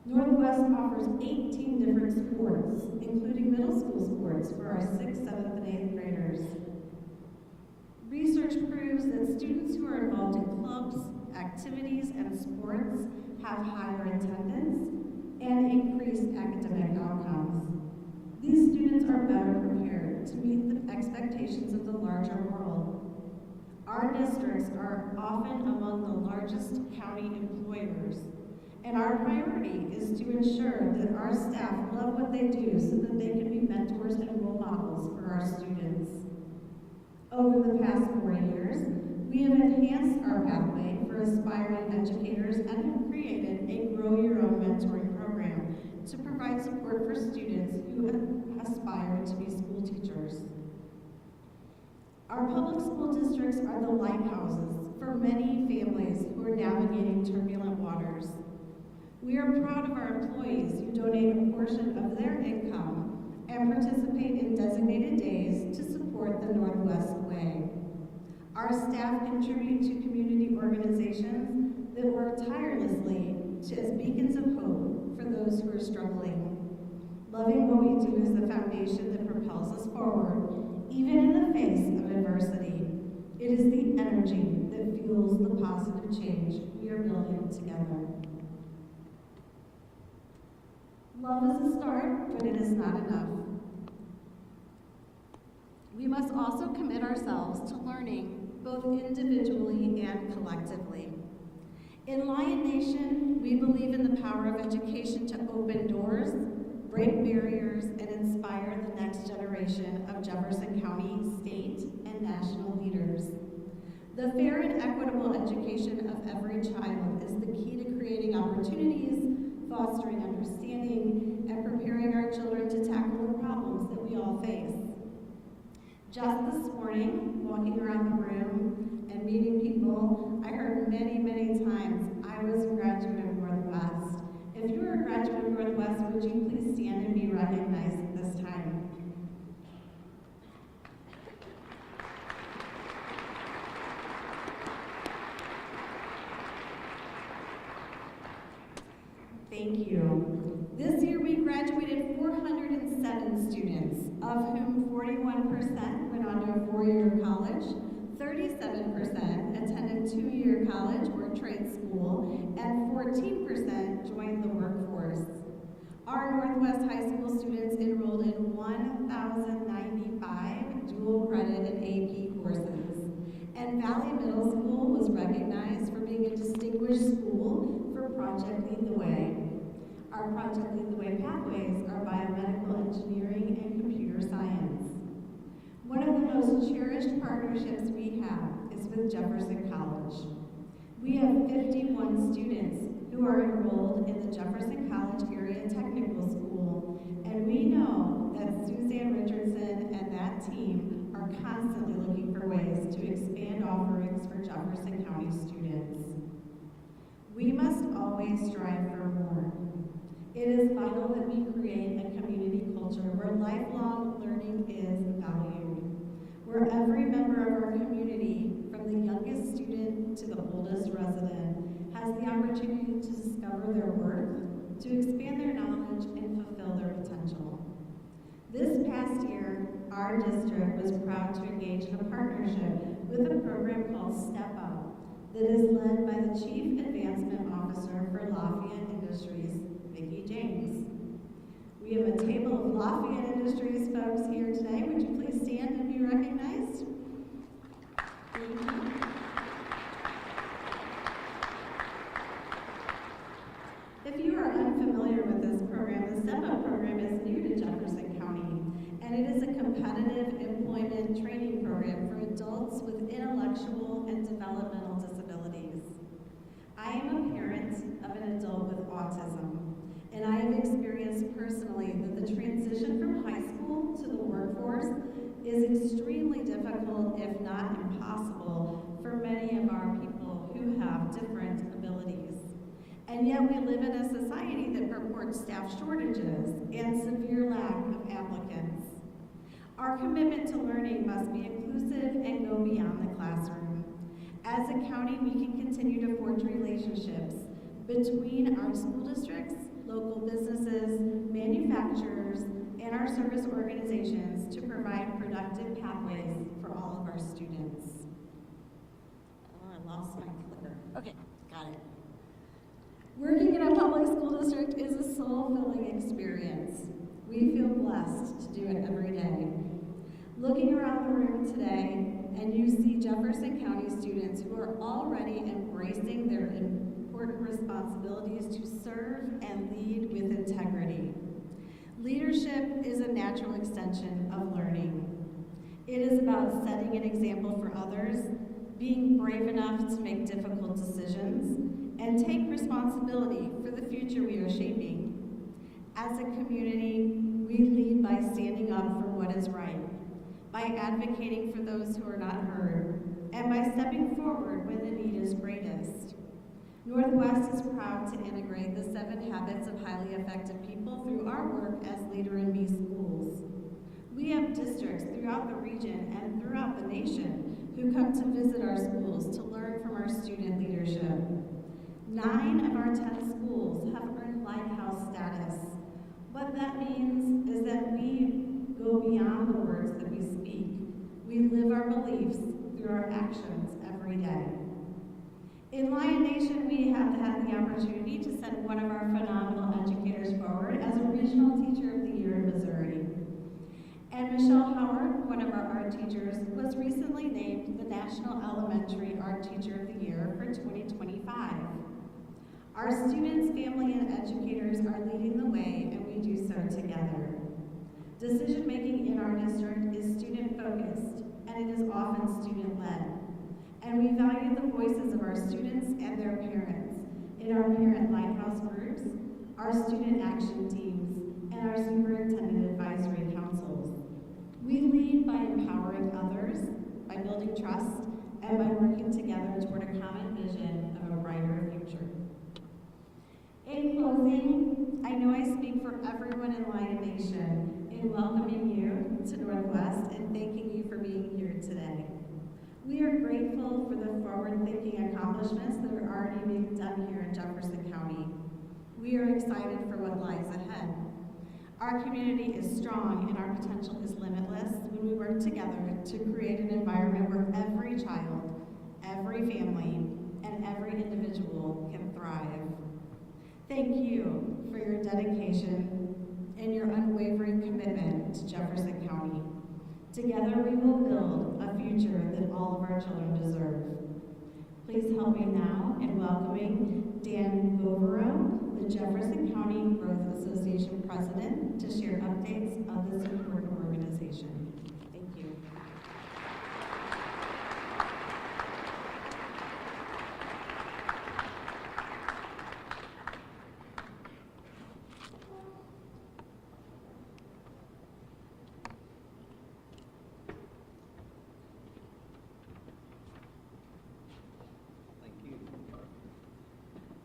Speaker 13: Northwest offers 18 different sports, including middle school sports for our 6th, 7th, and 8th graders. Research proves that students who are involved in clubs, activities, and sports have higher attendance and increased academic outcomes. These students are better prepared to meet the expectations of the larger world. Our districts are often among the largest county employers, and our priority is to ensure that our staff love what they do so that they can be mentors and role models for our students. Over the past 4 years, we have enhanced our pathway for aspiring educators and have created a Grow Your Own mentoring program to provide support for students who aspire to be school teachers. Our public school districts are the lighthouses for many families who are navigating turbulent waters. We are proud of our employees who donate a portion of their income and participate in designated days to support the Northwest Way. Our staff contribute to community organizations that work tirelessly as beacons of hope for those who are struggling. Loving what we do is the foundation that propels us forward, even in the face of adversity. It is the energy that fuels the positive change we are building together. Love is a start, but it is not enough. We must also commit ourselves to learning both individually and collectively. In Lion Nation, we believe in the power of education to open doors, break barriers, and inspire the next generation of Jefferson County, state, and national leaders. The fair and equitable education of every child is the key to creating opportunities, fostering understanding, and preparing our children to tackle the problems that we all face. Just this morning, walking around the room and meeting people, I heard many, many times, I was a graduate of Northwest. If you are a graduate of Northwest, would you please stand and be recognized at this time? Thank you. This year we graduated 407 students, of whom 41% went on to a 4-year college, 37% attended 2-year college or trade school, and 14% joined the workforce. Our Northwest High School students enrolled in 1,095 dual credit and AP courses, and Valley Middle School was recognized for being a distinguished school for Project Lead the Way. Our Project Lead the Way pathways are biomedical engineering and computer science. One of the most cherished partnerships we have is with Jefferson College. We have 51 students who are enrolled in the Jefferson College Area Technical School, and we know that Suzanne Richardson and that team are constantly looking for ways to expand offerings for Jefferson County students. We must always strive for more. It is vital that we create a community culture where lifelong learning is valued. where every member of our community, from the youngest student to the oldest resident, has the opportunity to discover their worth, to expand their knowledge, and fulfill their potential. This past year, our district was proud to engage in a partnership with a program called Step Up that is led by the Chief Advancement Officer for Lafayette Industries, Vicki James. We have a table of Lafayette Industries folks here today. Would you please stand and be recognized? Thank you. If you are unfamiliar with this program, the Step Up program is new to Jefferson County, and it is a competitive employment training program for adults with intellectual and developmental disabilities. I am a parent of an adult with autism, and I have experienced personally that the transition from high school to the workforce is extremely difficult, if not impossible, for many of our people who have different abilities. And yet we live in a society that purports staff shortages and severe lack of applicants. Our commitment to learning must be inclusive and go beyond the classroom. As a county, we can continue to forge relationships between our school districts, local businesses, manufacturers, and our service organizations to provide productive pathways for all of our students. Oh, I lost my clicker. Okay, got it. Working in a public school district is a soul-filling experience. We feel blessed to do it every day. Looking around the room today, and you see Jefferson County students who are already embracing their important responsibilities to serve and lead with integrity. Leadership is a natural extension of learning. It is about setting an example for others, being brave enough to make difficult decisions, and take responsibility for the future we are shaping. As a community, we lead by standing up for what is right, by advocating for those who are not heard, and by stepping forward when the need is greatest. Northwest is proud to integrate the 7 habits of highly effective people through our work as Leader in Me schools. We have districts throughout the region and throughout the nation who come to visit our schools to learn from our student leadership. 9 of our 10 schools have earned Lighthouse status. What that means is that we go beyond the words that we speak. We live our beliefs through our actions every day. In Lion Nation, we have had the opportunity to send one of our phenomenal educators forward as a Regional Teacher of the Year in Missouri. And Michelle Howard, one of our art teachers, was recently named the National Elementary Art Teacher of the Year for 2025. Our students, family, and educators are leading the way, and we do so together. Decision-making in our district is student-focused, and it is often student-led. And we value the voices of our students and their parents in our Parent Lighthouse groups, our student action teams, and our superintendent advisory councils. We lead by empowering others, by building trust, and by working together toward a common vision of a brighter future. In closing, I know I speak for everyone in Lion Nation in welcoming you to Northwest and thanking you for being here today. We are grateful for the forward-thinking accomplishments that are already being done here in Jefferson County. We are excited for what lies ahead. Our community is strong and our potential is limitless when we work together to create an environment where every child, every family, and every individual can thrive. Thank you for your dedication and your unwavering commitment to Jefferson County. Together we will build a future that all of our children deserve. Please help me now in welcoming Dan Bovero, the Jefferson County Growth Association President, to share updates of this important organization. Thank you.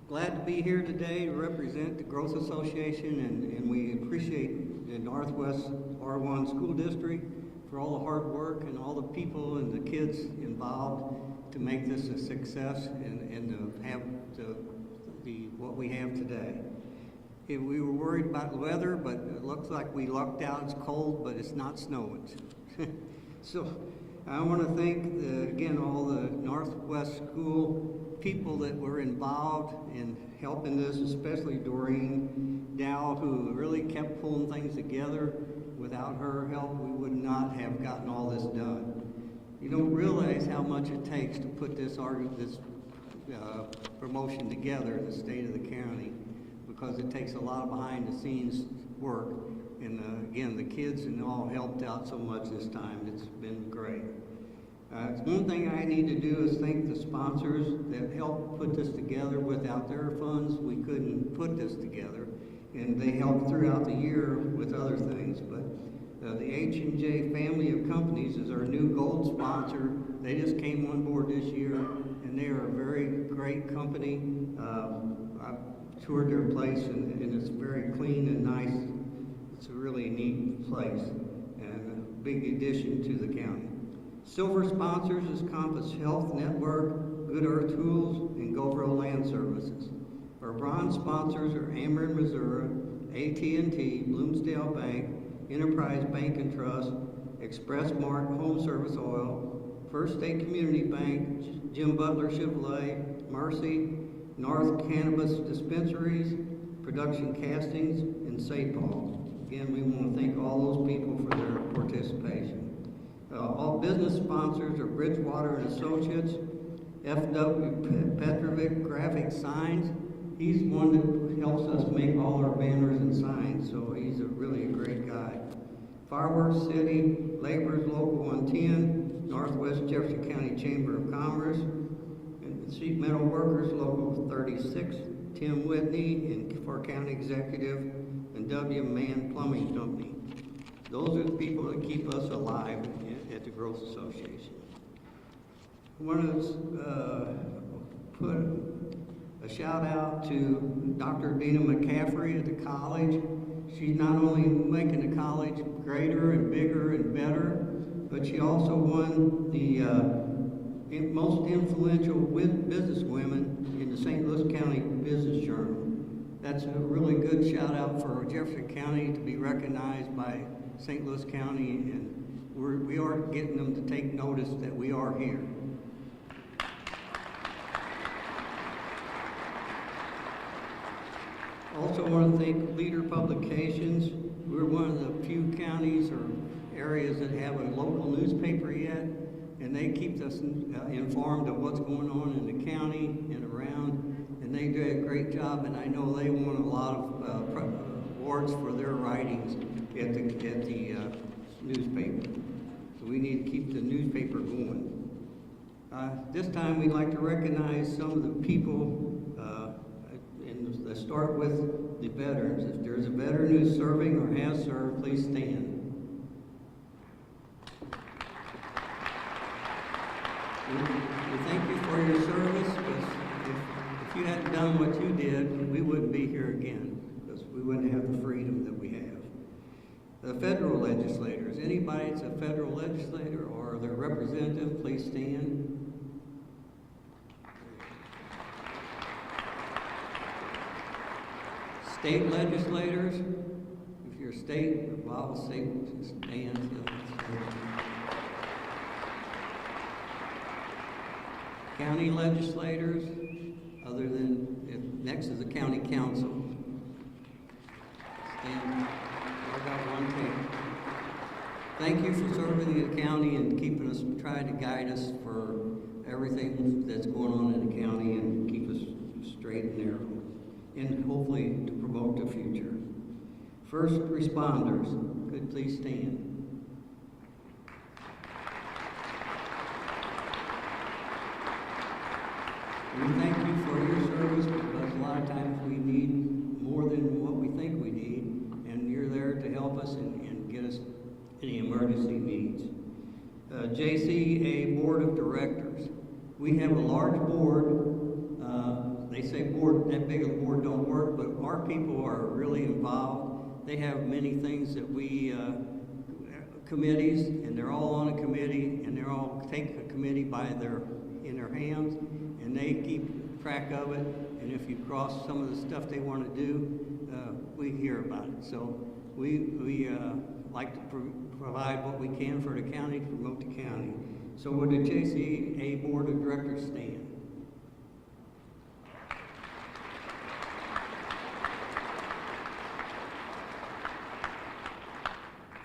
Speaker 14: Glad to be here today to represent the Growth Association, and we appreciate the Northwest R1 School District for all the hard work and all the people and the kids involved to make this a success and to have what we have today. We were worried about the weather, but it looks like we lucked out. It's cold, but it's not snowing. So I want to thank, again, all the Northwest School people that were involved in helping this, especially Doreen Dow, who really kept pulling things together. Without her help, we would not have gotten all this done. You don't realize how much it takes to put this promotion together in the state of the county, because it takes a lot of behind-the-scenes work. And again, the kids and all helped out so much this time. It's been great. One thing I need to do is thank the sponsors that helped put this together. Without their funds, we couldn't put this together. And they helped throughout the year with other things. But the H&J family of companies is our new gold sponsor. They just came on board this year, and they are a very great company. I've toured their place, and it's very clean and nice. It's a really neat place and a big addition to the county. Silver sponsors is Compass Health Network, Good Earth Tools, and Governor Land Services. Our bronze sponsors are Ameren, Missouri, AT&T, Bloomsdale Bank, Enterprise Bank and Trust, Express Mart Home Service Oil, First State Community Bank, Jim Butler Chevrolet, Mercy, North Cannabis Dispensaries, Production Castings, and St. Paul. Again, we want to thank all those people for their participation. All business sponsors are Bridgewater and Associates, F.W. Petrovic Graphic Signs. He's one that helps us make all our banners and signs, so he's really a great guy. Fireworks City, Laborers Local 110, Northwest Jefferson County Chamber of Commerce, and Sheet Metal Workers Local 36, Tim Whitney, and for County Executive, and W. Mann Plumbing Company. Those are the people that keep us alive at the Growth Association. I want to put a shout out to Dr. Dina McCaffrey at the college. She's not only making the college greater and bigger and better, but she also won the most influential business women in the St. Louis County Business Journal. That's a really good shout out for Jefferson County to be recognized by St. Louis County, and we are getting them to take notice that we are here. Also want to thank Leader Publications. We're one of the few counties or areas that have a local newspaper yet, and they keep us informed of what's going on in the county and around, and they do a great job, and I know they won a lot of awards for their writings at the newspaper. So we need to keep the newspaper going. This time we'd like to recognize some of the people, and let's start with the veterans. If there's a veteran who's serving or has served, please stand. We thank you for your service, because if you hadn't done what you did, we wouldn't be here again, because we wouldn't have the freedom that we have. The federal legislators, anybody that's a federal legislator or their representative, please stand. State legislators, if you're state, well, state stands. County legislators, other than, next is the county council. Stand. I got one thing. Thank you for serving the county and keeping us, trying to guide us for everything that's going on in the county and keep us straight and narrow, and hopefully to promote the future. First responders, could please stand. We thank you for your service, because a lot of times we need more than what we think we need, and you're there to help us and get us any emergency needs. JCA Board of Directors. We have a large board. They say board, that big of a board don't work, but our people are really involved. They have many things that we committees, and they're all on a committee, and they're all take a committee in their hands, and they keep track of it. And if you cross some of the stuff they want to do, we hear about it. So we like to provide what we can for the county to promote the county. So would the JCA Board of Directors stand?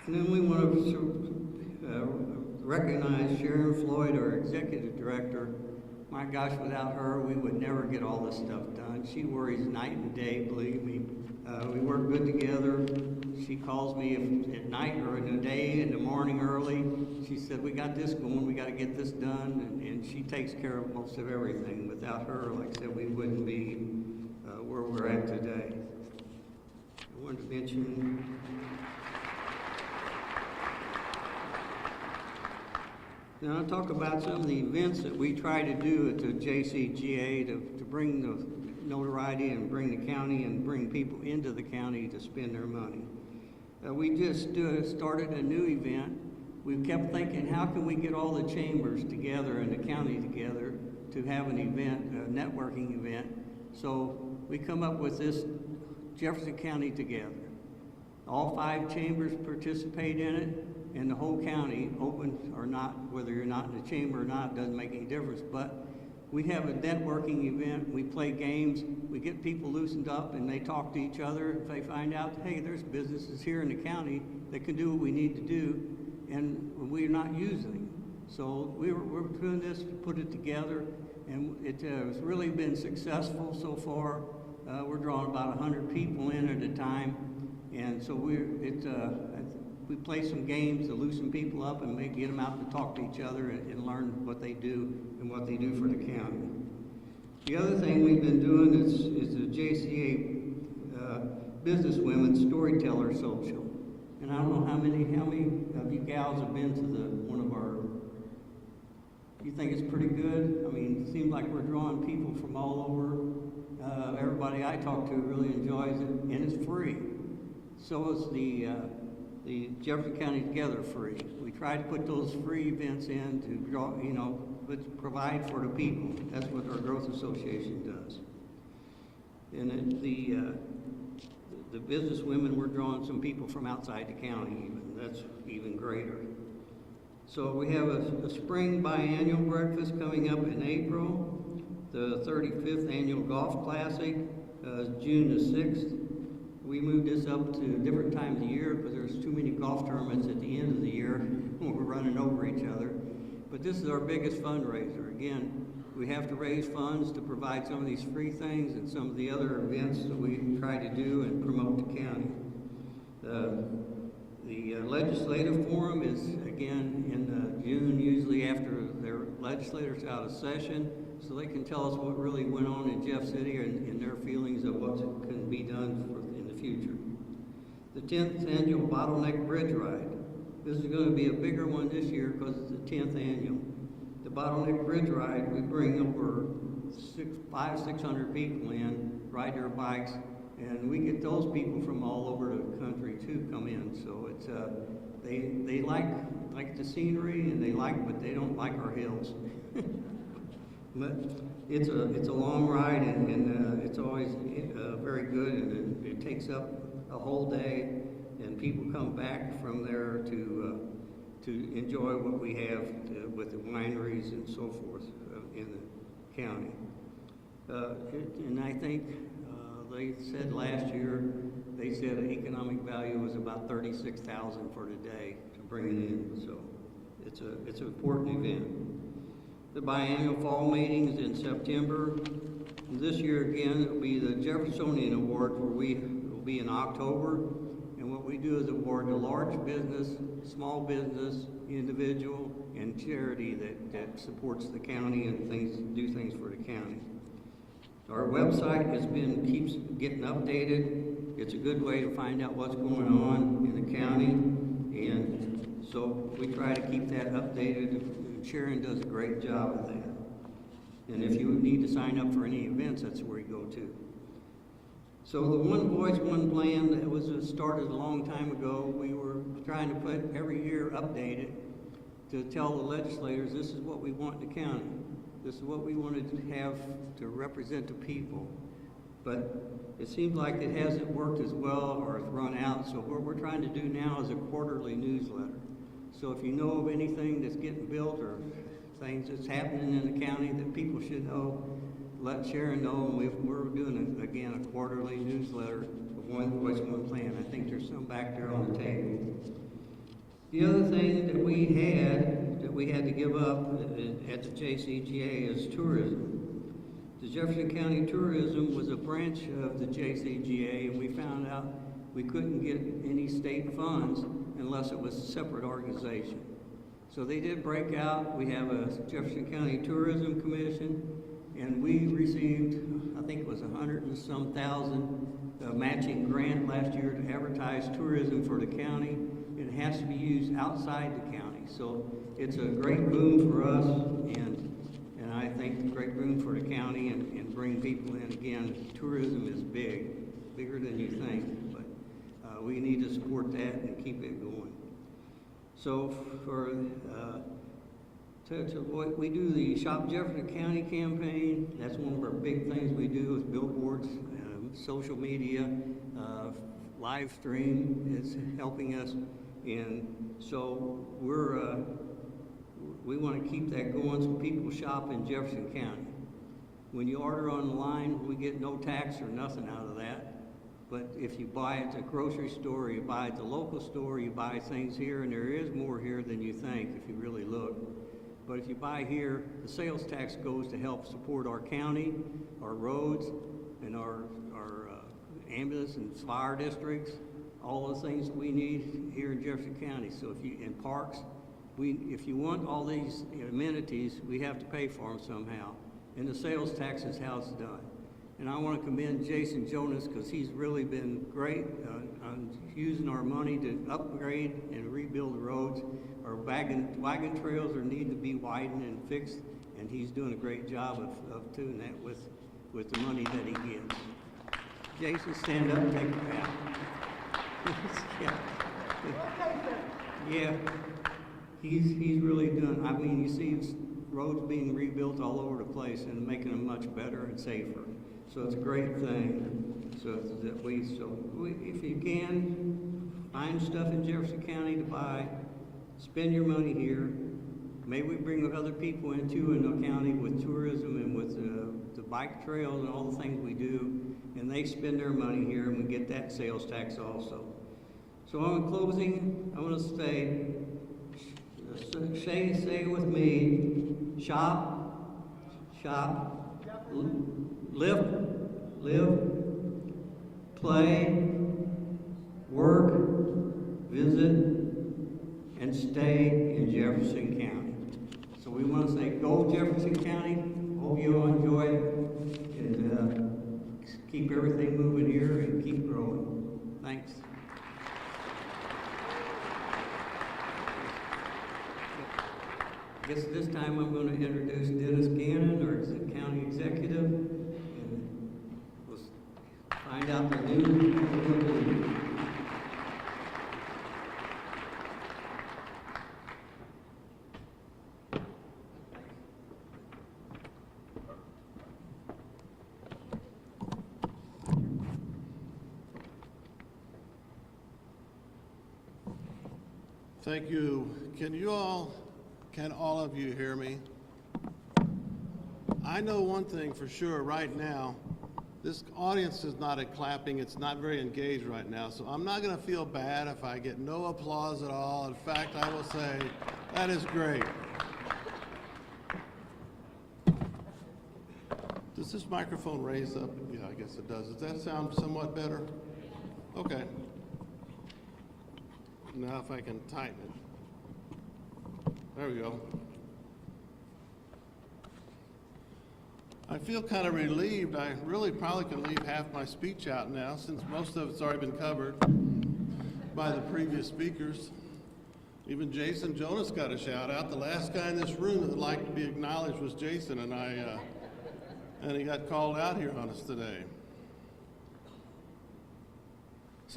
Speaker 14: And then we want to recognize Sharon Floyd, our Executive Director. My gosh, without her, we would never get all this stuff done. She worries night and day, believe me. We work good together. She calls me at night or in the day, in the morning early. She said, we got this going, we got to get this done. And she takes care of most of everything. Without her, like I said, we wouldn't be where we're at today. I wanted to mention... Now I'll talk about some of the events that we try to do at the JCGA to bring the notoriety and bring the county and bring people into the county to spend their money. We just started a new event. We kept thinking, how can we get all the chambers together and the county together to have an event, a networking event? So we come up with this Jefferson County Together. All 5 chambers participate in it, and the whole county, open or not, whether you're not in the chamber or not, doesn't make any difference. But we have a networking event, we play games, we get people loosened up, and they talk to each other. If they find out, hey, there's businesses here in the county that can do what we need to do, and we're not using them. So we're doing this to put it together, and it has really been successful so far. We're drawing about 100 people in at a time, and so we play some games to loosen people up and get them out to talk to each other and learn what they do and what they do for the county. The other thing we've been doing is the JCA Business Women Storyteller Social. And I don't know how many of you gals have been to one of our, you think it's pretty good? I mean, it seems like we're drawing people from all over. Everybody I talk to really enjoys it, and it's free. So is the Jefferson County Together free. We try to put those free events in to draw, provide for the people. That's what our Growth Association does. And the business women, we're drawing some people from outside the county even. That's even greater. So we have a spring biannual breakfast coming up in April. The 35th annual golf classic, June the 6th. We moved this up to different times of the year because there's too many golf tournaments at the end of the year when we're running over each other. But this is our biggest fundraiser. Again, we have to raise funds to provide some of these free things and some of the other events that we try to do and promote the county. The legislative forum is again in June, usually after their legislators out of session, so they can tell us what really went on in Jeff City and their feelings of what can be done in the future. The 10th annual Bottleneck Bridge Ride. This is going to be a bigger one this year because it's the 10th annual. The Bottleneck Bridge Ride, we bring over 600 people in, ride their bikes, and we get those people from all over the country too come in. So it's they like the scenery and but they don't like our hills. But it's a long ride and it's always very good, and it takes up a whole day, and people come back from there to enjoy what we have with the wineries and so forth in the county. And I think they said last year, they said economic value was about $36,000 for today to bring it in. So it's an important event. The biannual fall meetings in September. And this year again, it will be the Jeffersonian Award, where we will be in October. And what we do is award the large business, small business, individual, and charity that supports the county and do things for the county. Our website keeps getting updated. It's a good way to find out what's going on in the county, and so we try to keep that updated. Sharon does a great job of that. And if you need to sign up for any events, that's where you go to. So the One Voice, One Plan that was started a long time ago, we were trying to put every year update it to tell the legislators this is what we want in the county. This is what we wanted to have to represent the people. But it seems like it hasn't worked as well or it's run out. So what we're trying to do now is a quarterly newsletter. So if you know of anything that's getting built or things that's happening in the county that people should know, let Sharon know. And we're doing, again, a quarterly newsletter of One Voice, One Plan. I think there's some back there on the table. The other thing that we had to give up at the JCGA is tourism. The Jefferson County Tourism was a branch of the JCGA, and we found out we couldn't get any state funds unless it was a separate organization. So they did break out. We have a Jefferson County Tourism Commission, and we received, I think it was 100 and some thousand matching grant last year to advertise tourism for the county. It has to be used outside the county. So it's a great boom for us, and I think a great boom for the county and bring people in. Again, tourism is big, bigger than you think, but we need to support that and keep it going. So for what we do, the Shop Jefferson County campaign, that's one of our big things we do with billboards, social media, live stream is helping us. And so we want to keep that going so people shop in Jefferson County. When you order online, we get no tax or nothing out of that. But if you buy at the grocery store, you buy at the local store, you buy things here, and there is more here than you think if you really look. But if you buy here, the sales tax goes to help support our county, our roads, and our ambulance and fire districts, all the things that we need here in Jefferson County. So if you, in parks, if you want all these amenities, we have to pay for them somehow. And the sales tax is how it's done. And I want to commend Jason Jonas because he's really been great on using our money to upgrade and rebuild the roads. Our wagon trails need to be widened and fixed, and he's doing a great job of doing that with the money that he gets. Jason, stand up and take a pat. Yeah, he's really done. I mean, you see roads being rebuilt all over the place and making them much better and safer. So it's a great thing. So if you can find stuff in Jefferson County to buy, spend your money here. Maybe we bring other people in too in the county with tourism and with the bike trails and all the things we do, and they spend their money here, and we get that sales tax also. So in closing, I want to say with me, shop, live, play, work, visit, and stay in Jefferson County. So we want to say, go Jefferson County. Hope you all enjoy it, and keep everything moving here and keep growing. Thanks. I guess this time I'm going to introduce Dennis Gannon, our county executive, and we'll find out the new.
Speaker 9: Thank you. Can all of you hear me? I know one thing for sure right now, this audience is not clapping, it's not very engaged right now, so I'm not gonna feel bad if I get no applause at all. In fact, I will say, that is great. Does this microphone raise up? Yeah, I guess it does. Does that sound somewhat better? Okay. Now if I can tighten it. There we go. I feel kind of relieved. I really probably can leave half my speech out now since most of it's already been covered by the previous speakers. Even Jason Jonas got a shout out. The last guy in this room that would like to be acknowledged was Jason, and he got called out here on us today.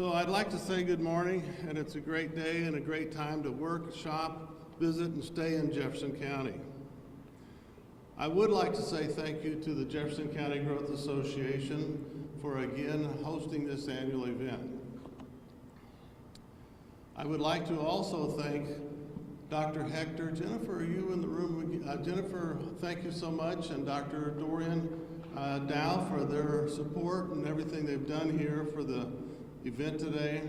Speaker 15: So I'd like to say good morning, and it's a great day and a great time to work, shop, visit, and stay in Jefferson County. I would like to say thank you to the Jefferson County Growth Association for again hosting this annual event. I would like to also thank Dr. Hector. Jennifer, are you in the room? Jennifer, thank you so much, and Dr. Dorian Dow for their support and everything they've done here for the event today.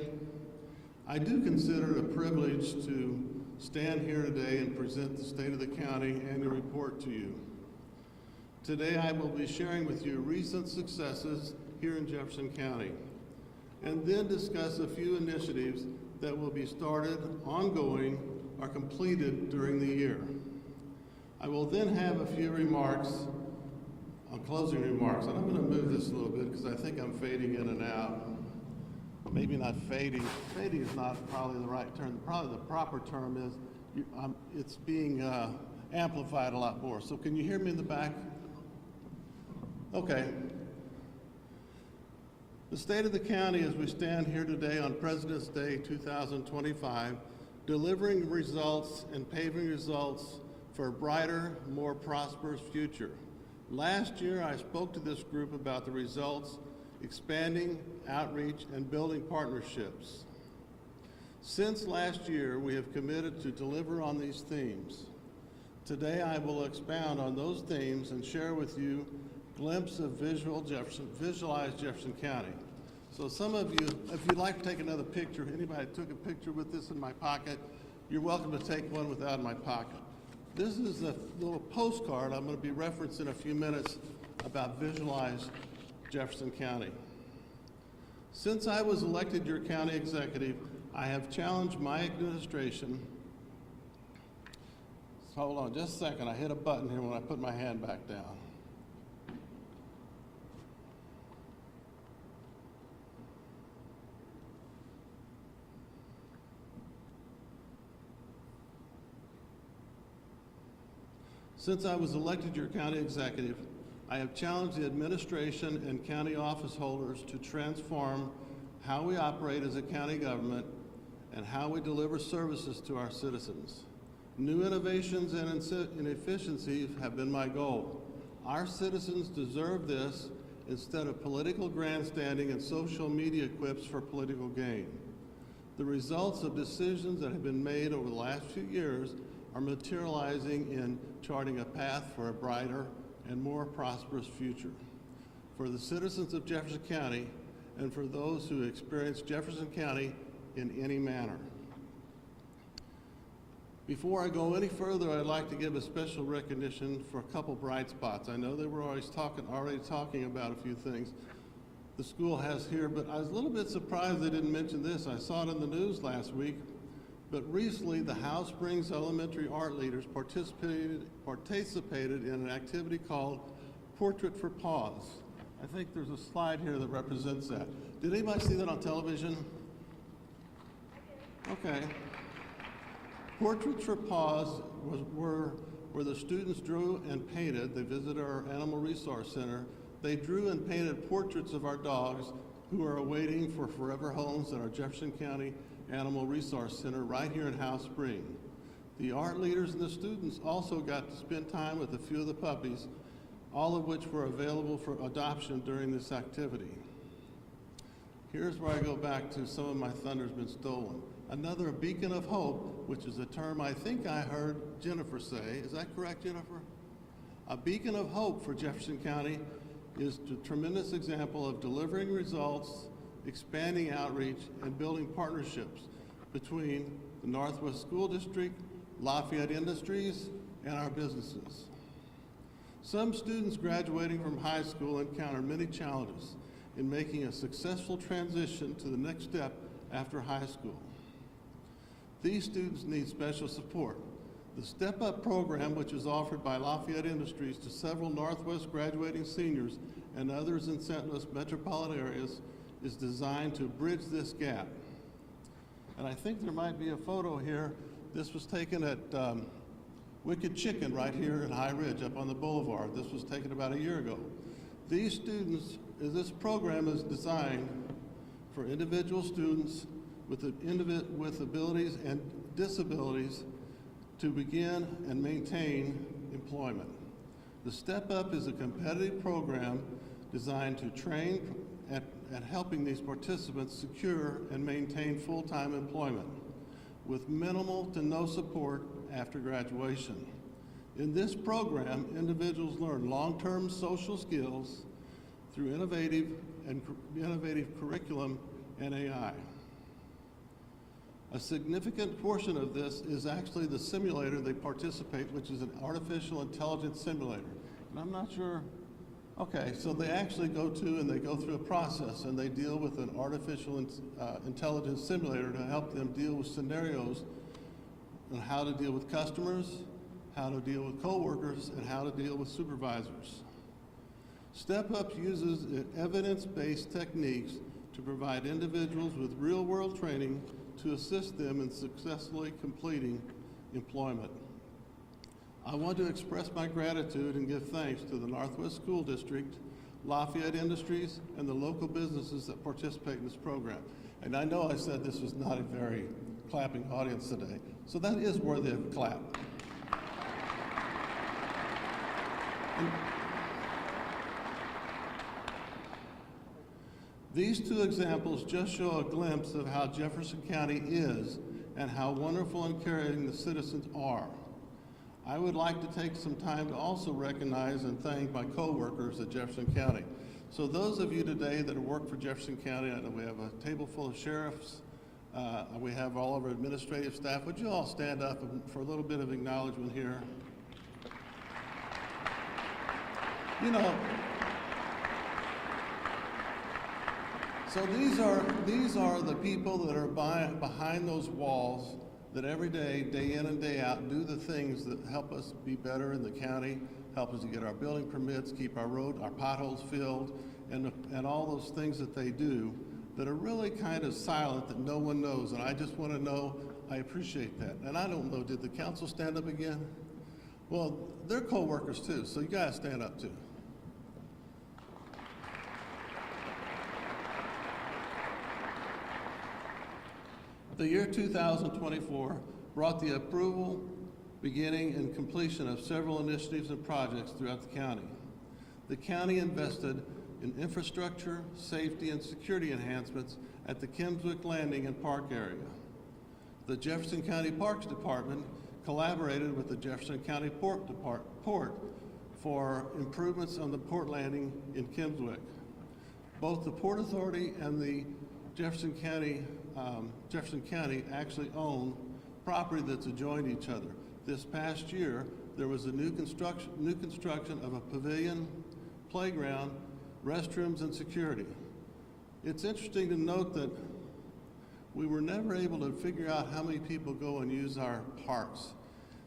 Speaker 15: I do consider it a privilege to stand here today and present the State of the County annual report to you. Today I will be sharing with you recent successes here in Jefferson County, and then discuss a few initiatives that will be started, ongoing, or completed during the year. I will then have a few remarks, closing remarks, and I'm going to move this a little bit because I think I'm fading in and out. Maybe not fading. Fading is not probably the right term. Probably the proper term is it's being amplified a lot more. So can you hear me in the back? Okay. The state of the county as we stand here today on President's Day 2025, delivering results and paving results for a brighter, more prosperous future. Last year, I spoke to this group about the results, expanding outreach and building partnerships. Since last year, we have committed to deliver on these themes. Today, I will expound on those themes and share with you a glimpse of visualized Jefferson County. So some of you, if you'd like to take another picture, anybody took a picture with this in my pocket, you're welcome to take one without in my pocket. This is a little postcard I'm going to be referencing in a few minutes about visualized Jefferson County. Since I was elected your county executive, I have challenged my administration. Hold on just a second, I hit a button here when I put my hand back down. Since I was elected your county executive, I have challenged the administration and county office holders to transform how we operate as a county government and how we deliver services to our citizens. New innovations and efficiencies have been my goal. Our citizens deserve this instead of political grandstanding and social media quips for political gain. The results of decisions that have been made over the last few years are materializing in charting a path for a brighter and more prosperous future for the citizens of Jefferson County and for those who experience Jefferson County in any manner. Before I go any further, I'd like to give a special recognition for a couple bright spots. I know they were already talking about a few things the school has here, but I was a little bit surprised they didn't mention this. I saw it in the news last week. But recently, the House Springs Elementary art leaders participated in an activity called Portrait for Pause. I think there's a slide here that represents that. Did anybody see that on television? Okay. Portraits for Pause were where the students drew and painted. They visited our Animal Resource Center. They drew and painted portraits of our dogs who are awaiting for forever homes at our Jefferson County Animal Resource Center right here in House Spring. The art leaders and the students also got to spend time with a few of the puppies, all of which were available for adoption during this activity. Here's where I go back to some of my thunder's been stolen. Another beacon of hope, which is a term I think I heard Jennifer say. Is that correct, Jennifer? A beacon of hope for Jefferson County is a tremendous example of delivering results, expanding outreach, and building partnerships between the Northwest School District, Lafayette Industries, and our businesses. Some students graduating from high school encounter many challenges in making a successful transition to the next step after high school. These students need special support. The Step Up program, which is offered by Lafayette Industries to several Northwest graduating seniors and others in St. Louis metropolitan areas, is designed to bridge this gap. And I think there might be a photo here. This was taken at Wicked Chicken right here in High Ridge up on the boulevard. This was taken about a year ago. These students, this program is designed for individual students with abilities and disabilities to begin and maintain employment. The Step Up is a competitive program designed to train at helping these participants secure and maintain full-time employment with minimal to no support after graduation. In this program, individuals learn long-term social skills through innovative curriculum and AI. A significant portion of this is actually the simulator they participate, which is an artificial intelligence simulator. And I'm not sure, okay, so they actually go through a process and they deal with an artificial intelligence simulator to help them deal with scenarios on how to deal with customers, how to deal with coworkers, and how to deal with supervisors. Step Up uses evidence-based techniques to provide individuals with real-world training to assist them in successfully completing employment. I want to express my gratitude and give thanks to the Northwest School District, Lafayette Industries, and the local businesses that participate in this program. And I know I said this was not a very clapping audience today, so that is worthy of a clap. These two examples just show a glimpse of how Jefferson County is and how wonderful and caring the citizens are. I would like to take some time to also recognize and thank my co-workers at Jefferson County. So those of you today that work for Jefferson County, I know we have a table full of sheriffs, we have all of our administrative staff. Would you all stand up for a little bit of acknowledgement here? You know, so these are the people that are behind those walls that every day, day in and day out, do the things that help us be better in the county, help us to get our building permits, keep our potholes filled, and all those things that they do that are really kind of silent that no one knows. And I just want to know, I appreciate that. And I don't know, did the council stand up again? Well, they're co-workers too, so you guys stand up too. The year 2024 brought the approval, beginning, and completion of several initiatives and projects throughout the county. The county invested in infrastructure, safety, and security enhancements at the Kimmswick Landing and Park area. The Jefferson County Parks Department collaborated with the Jefferson County Port for improvements on the port landing in Kimmswick. Both the Port Authority and the Jefferson County actually own property that's adjoined each other. This past year, there was a new construction of a pavilion, playground, restrooms, and security. It's interesting to note that we were never able to figure out how many people go and use our parks.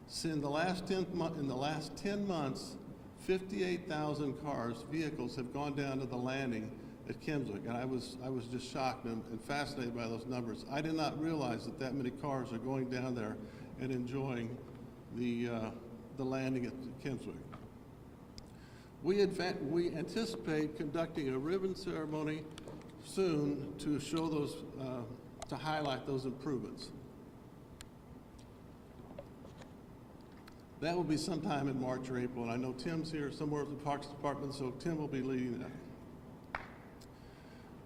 Speaker 15: So in the last 10 months, 58,000 vehicles have gone down to the landing at Kimmswick, and I was just shocked and fascinated by those numbers. I did not realize that many cars are going down there and enjoying the landing at Kimmswick. We anticipate conducting a ribbon ceremony soon to show those, to highlight those improvements. That will be sometime in March or April, and I know Tim's here somewhere at the Parks Department, so Tim will be leading that.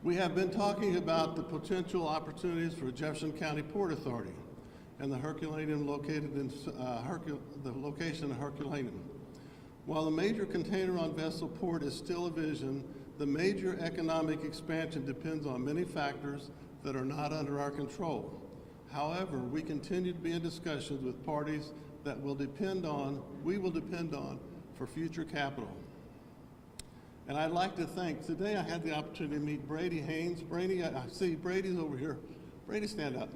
Speaker 15: We have been talking about the potential opportunities for Jefferson County Port Authority and the Herculaneum located in the location of Herculaneum. While the major container-on-vessel port is still a vision, the major economic expansion depends on many factors that are not under our control. However, we continue to be in discussions with parties that we will depend on for future capital. And I'd like to thank, today I had the opportunity to meet Brady Haynes. Brady, I see Brady's over here. Brady, stand up.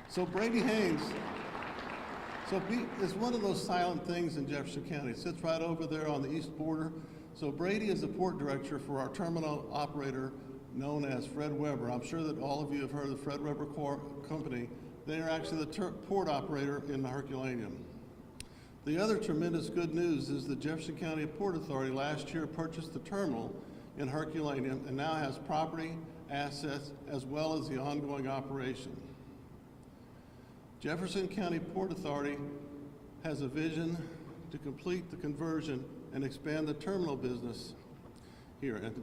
Speaker 15: So Brady Haynes, is one of those silent things in Jefferson County. It sits right over there on the east border. So Brady is the port director for our terminal operator known as Fred Weber. I'm sure that all of you have heard of the Fred Weber Company. They are actually the port operator in the Herculaneum. The other tremendous good news is the Jefferson County Port Authority last year purchased the terminal in Herculaneum and now has property, assets, as well as the ongoing operation. Jefferson County Port Authority has a vision to complete the conversion and expand the terminal business here. And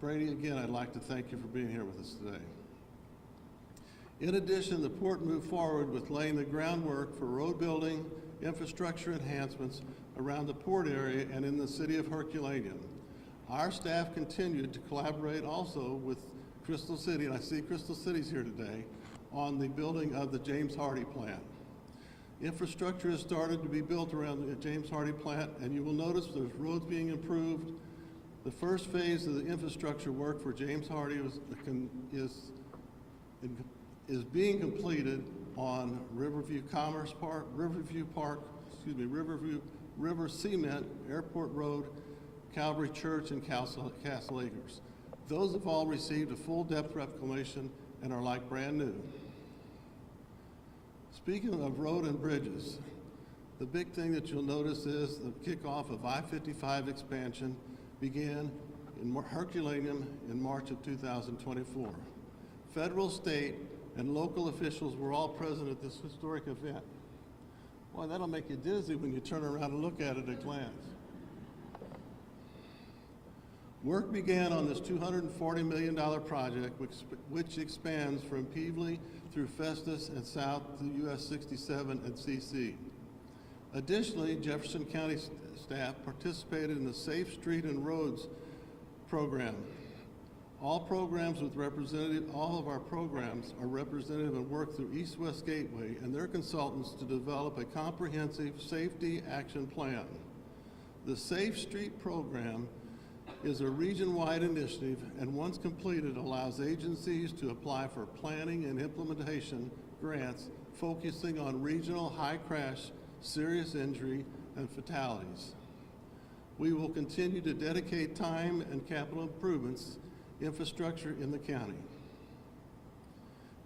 Speaker 15: Brady, again, I'd like to thank you for being here with us today. In addition, the port moved forward with laying the groundwork for road building, infrastructure enhancements around the port area and in the city of Herculaneum. Our staff continued to collaborate also with Crystal City, and I see Crystal City's here today, on the building of the James Hardy plant. Infrastructure has started to be built around the James Hardy plant, and you will notice there's roads being improved. The first phase of the infrastructure work for James Hardy is being completed on Riverview River Cement, Airport Road, Calvary Church, and Castle Acres. Those have all received a full depth reclamation and are like brand new. Speaking of road and bridges, the big thing that you'll notice is the kickoff of I-55 expansion began in Herculaneum in March of 2024. Federal, state, and local officials were all present at this historic event. Boy, that'll make you dizzy when you turn around and look at it at a glance. Work began on this $240 million project, which expands from Peevely through Festus and south to US 67 and CC. Additionally, Jefferson County staff participated in the Safe Street and Roads program. All of our programs are representative and work through East-West Gateway and their consultants to develop a comprehensive safety action plan. The Safe Street program is a region-wide initiative, and once completed allows agencies to apply for planning and implementation grants focusing on regional high crash, serious injury, and fatalities. We will continue to dedicate time and capital improvements infrastructure in the county.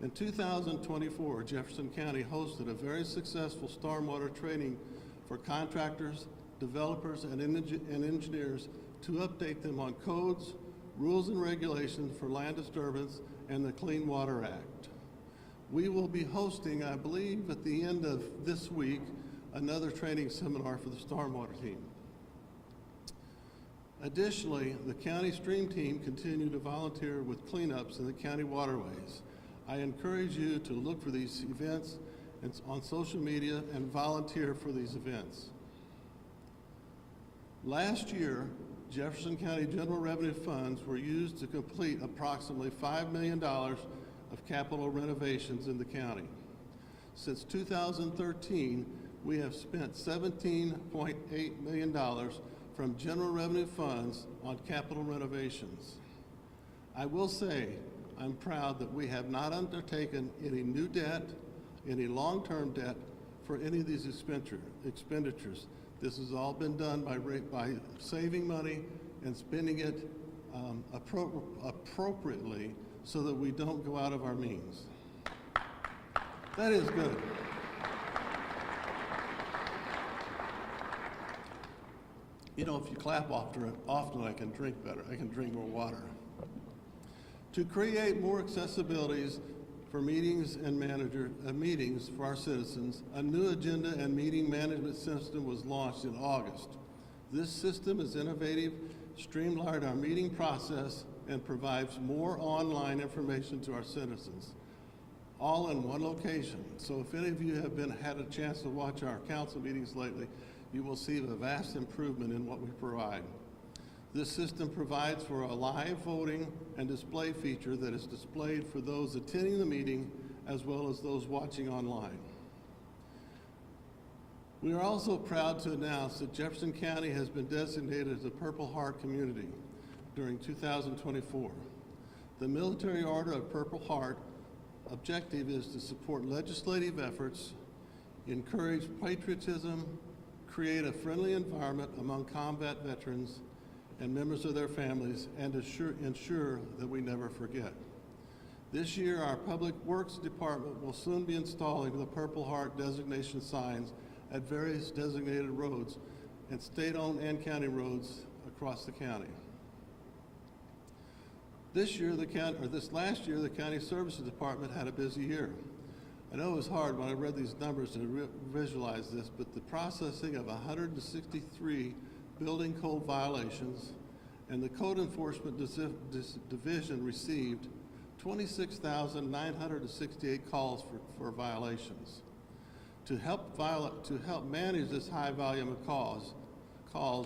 Speaker 15: In 2024, Jefferson County hosted a very successful stormwater training for contractors, developers, and engineers to update them on codes, rules and regulations for land disturbance, and the Clean Water Act. We will be hosting, I believe, at the end of this week, another training seminar for the stormwater team. Additionally, the county stream team continued to volunteer with cleanups in the county waterways. I encourage you to look for these events on social media and volunteer for these events. Last year, Jefferson County general revenue funds were used to complete approximately $5 million of capital renovations in the county. Since 2013, we have spent $17.8 million from general revenue funds on capital renovations. I will say, I'm proud that we have not undertaken any new debt, any long-term debt for any of these expenditures. This has all been done by saving money and spending it appropriately so that we don't go out of our means. That is good. You know, if you clap often, I can drink better. I can drink more water. To create more accessibilities for meetings and meetings for our citizens, a new agenda and meeting management system was launched in August. This system is innovative, streamlined our meeting process, and provides more online information to our citizens, all in one location. So if any of you have had a chance to watch our council meetings lately, you will see a vast improvement in what we provide. This system provides for a live voting and display feature that is displayed for those attending the meeting as well as those watching online. We are also proud to announce that Jefferson County has been designated as a Purple Heart community during 2024. The Military Order of Purple Heart objective is to support legislative efforts, encourage patriotism, create a friendly environment among combat veterans and members of their families, and ensure that we never forget. This year, our Public Works Department will soon be installing the Purple Heart designation signs at various designated roads and state-owned and county roads across the county. This last year, the County Services Department had a busy year. I know it was hard when I read these numbers to visualize this, but the processing of 163 building code violations and the Code Enforcement Division received 26,968 calls for violations. To help manage this high volume of calls,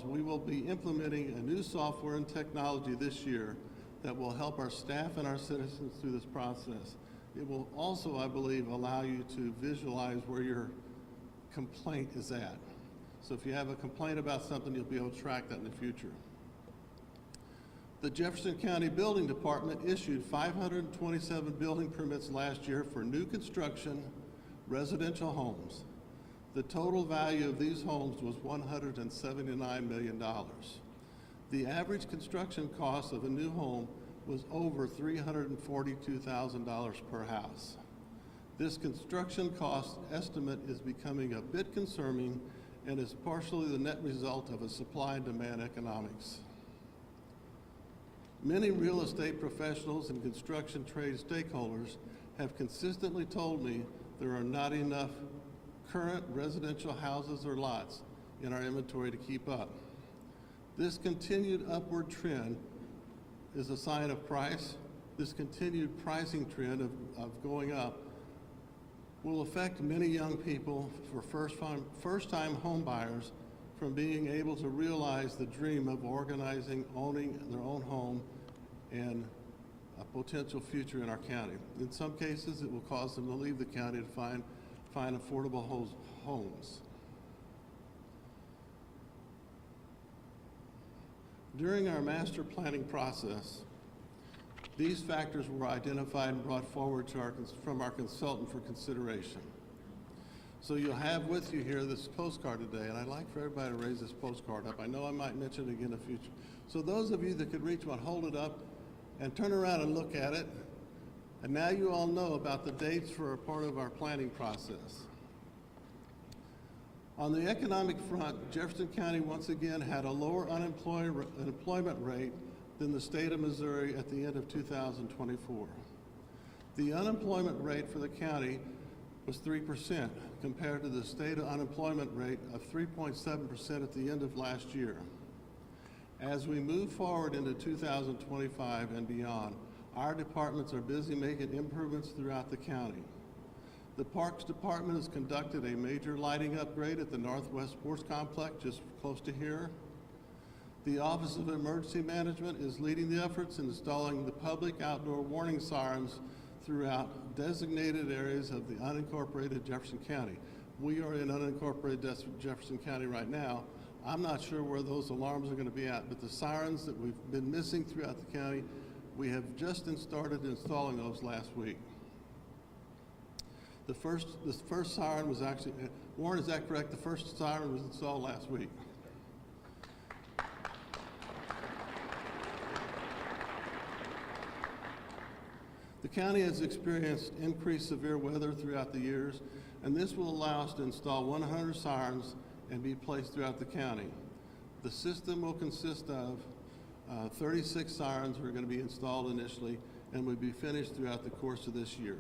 Speaker 15: we will be implementing a new software and technology this year that will help our staff and our citizens through this process. It will also, I believe, allow you to visualize where your complaint is at. So if you have a complaint about something, you'll be able to track that in the future. The Jefferson County Building Department issued 527 building permits last year for new construction residential homes. The total value of these homes was $179 million. The average construction cost of a new home was over $342,000 per house. This construction cost estimate is becoming a bit concerning and is partially the net result of a supply and demand economics. Many real estate professionals and construction trade stakeholders have consistently told me there are not enough current residential houses or lots in our inventory to keep up. This continued upward trend is a sign of price. This continued pricing trend of going up will affect many young people for first-time home buyers from being able to realize the dream of organizing, owning their own home and a potential future in our county. In some cases, it will cause them to leave the county to find affordable homes. During our master planning process, these factors were identified and brought forward from our consultant for consideration. So you'll have with you here this postcard today, and I'd like for everybody to raise this postcard up. I know I might mention it again in the future. So those of you that could reach one, hold it up and turn around and look at it. And now you all know about the dates for a part of our planning process. On the economic front, Jefferson County once again had a lower unemployment rate than the state of Missouri at the end of 2024. The unemployment rate for the county was 3% compared to the state unemployment rate of 3.7% at the end of last year. As we move forward into 2025 and beyond, our departments are busy making improvements throughout the county. The Parks Department has conducted a major lighting upgrade at the Northwest Sports Complex just close to here. The Office of Emergency Management is leading the efforts in installing the public outdoor warning sirens throughout designated areas of the unincorporated Jefferson County. We are in unincorporated Jefferson County right now. I'm not sure where those alarms are going to be at, but the sirens that we've been missing throughout the county, we have just started installing those last week. The first siren was actually, Warren, is that correct? The first siren was installed last week. The county has experienced increased severe weather throughout the years, and this will allow us to install 100 sirens and be placed throughout the county. The system will consist of 36 sirens that are going to be installed initially and will be finished throughout the course of this year.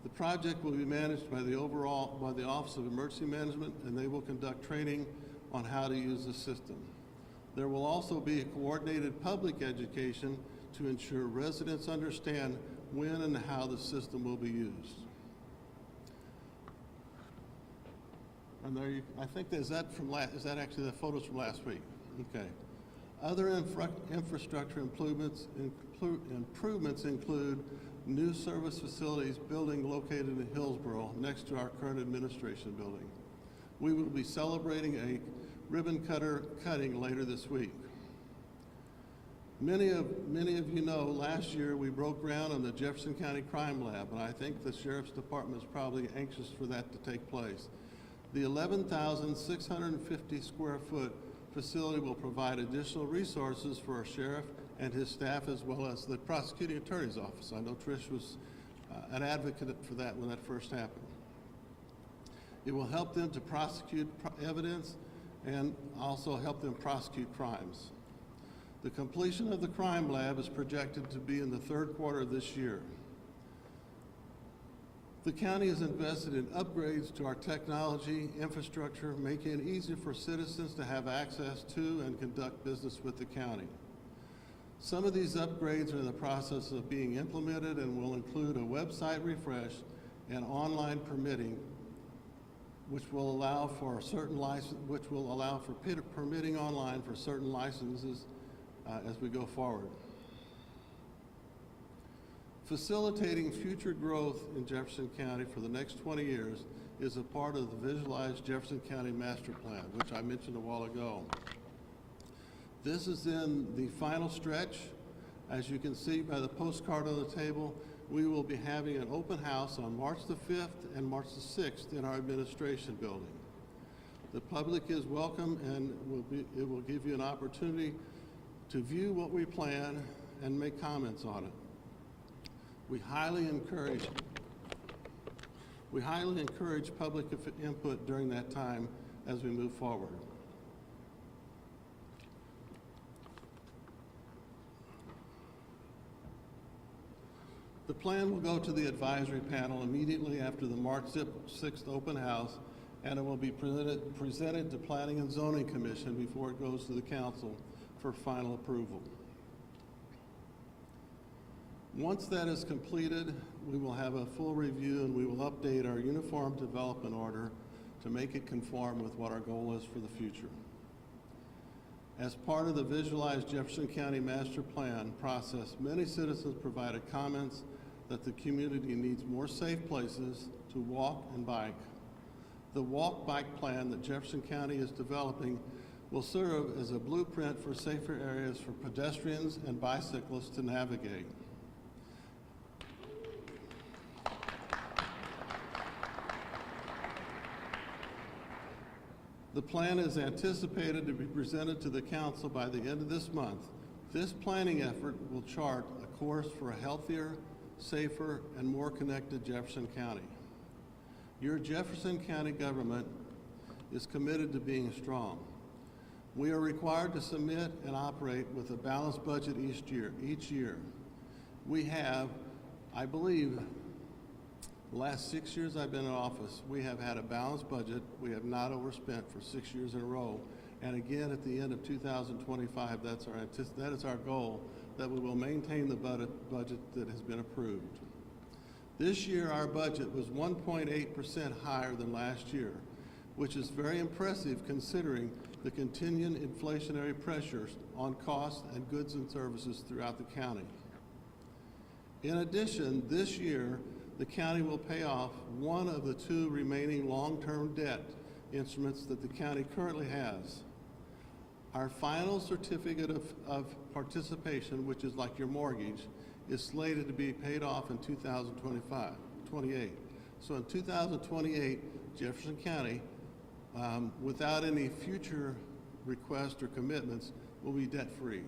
Speaker 15: The project will be managed by the Office of Emergency Management, and they will conduct training on how to use the system. There will also be a coordinated public education to ensure residents understand when and how the system will be used. And there I think is that actually the photos from last week? Okay. Other infrastructure improvements include new service facilities building located in Hillsborough next to our current administration building. We will be celebrating a ribbon cutting later this week. Many of you know last year we broke ground on the Jefferson County Crime Lab, and I think the Sheriff's Department is probably anxious for that to take place. The 11,650 square foot facility will provide additional resources for our sheriff and his staff, as well as the prosecuting attorney's office. I know Trish was an advocate for that when that first happened. It will help them to prosecute evidence and also help them prosecute crimes. The completion of the crime lab is projected to be in the third quarter of this year. The county has invested in upgrades to our technology infrastructure, making it easier for citizens to have access to and conduct business with the county. Some of these upgrades are in the process of being implemented and will include a website refresh and online permitting, which will allow for permitting online for certain licenses as we go forward. Facilitating future growth in Jefferson County for the next 20 years is a part of the Visualized Jefferson County Master Plan, which I mentioned a while ago. This is in the final stretch. As you can see by the postcard on the table, we will be having an open house on March the 5th and March the 6th in our administration building. The public is welcome, and it will give you an opportunity to view what we plan and make comments on it. We highly encourage public input during that time as we move forward. The plan will go to the advisory panel immediately after the March 6th open house, and it will be presented to Planning and Zoning Commission before it goes to the council for final approval. Once that is completed, we will have a full review and we will update our uniform development order to make it conform with what our goal is for the future. As part of the Visualized Jefferson County Master Plan process, many citizens provided comments that the community needs more safe places to walk and bike. The walk-bike plan that Jefferson County is developing will serve as a blueprint for safer areas for pedestrians and bicyclists to navigate. The plan is anticipated to be presented to the council by the end of this month. This planning effort will chart a course for a healthier, safer, and more connected Jefferson County. Your Jefferson County government is committed to being strong. We are required to submit and operate with a balanced budget each year. We have, I believe, the last 6 years I've been in office, we have had a balanced budget. We have not overspent for 6 years in a row. And again, at the end of 2025, that is our goal, that we will maintain the budget that has been approved. This year, our budget was 1.8% higher than last year, which is very impressive considering the continuing inflationary pressures on costs and goods and services throughout the county. In addition, this year, the county will pay off one of the 2 remaining long-term debt instruments that the county currently has. Our final certificate of participation, which is like your mortgage, is slated to be paid off in 2028. So in 2028, Jefferson County, without any future requests or commitments, will be debt-free.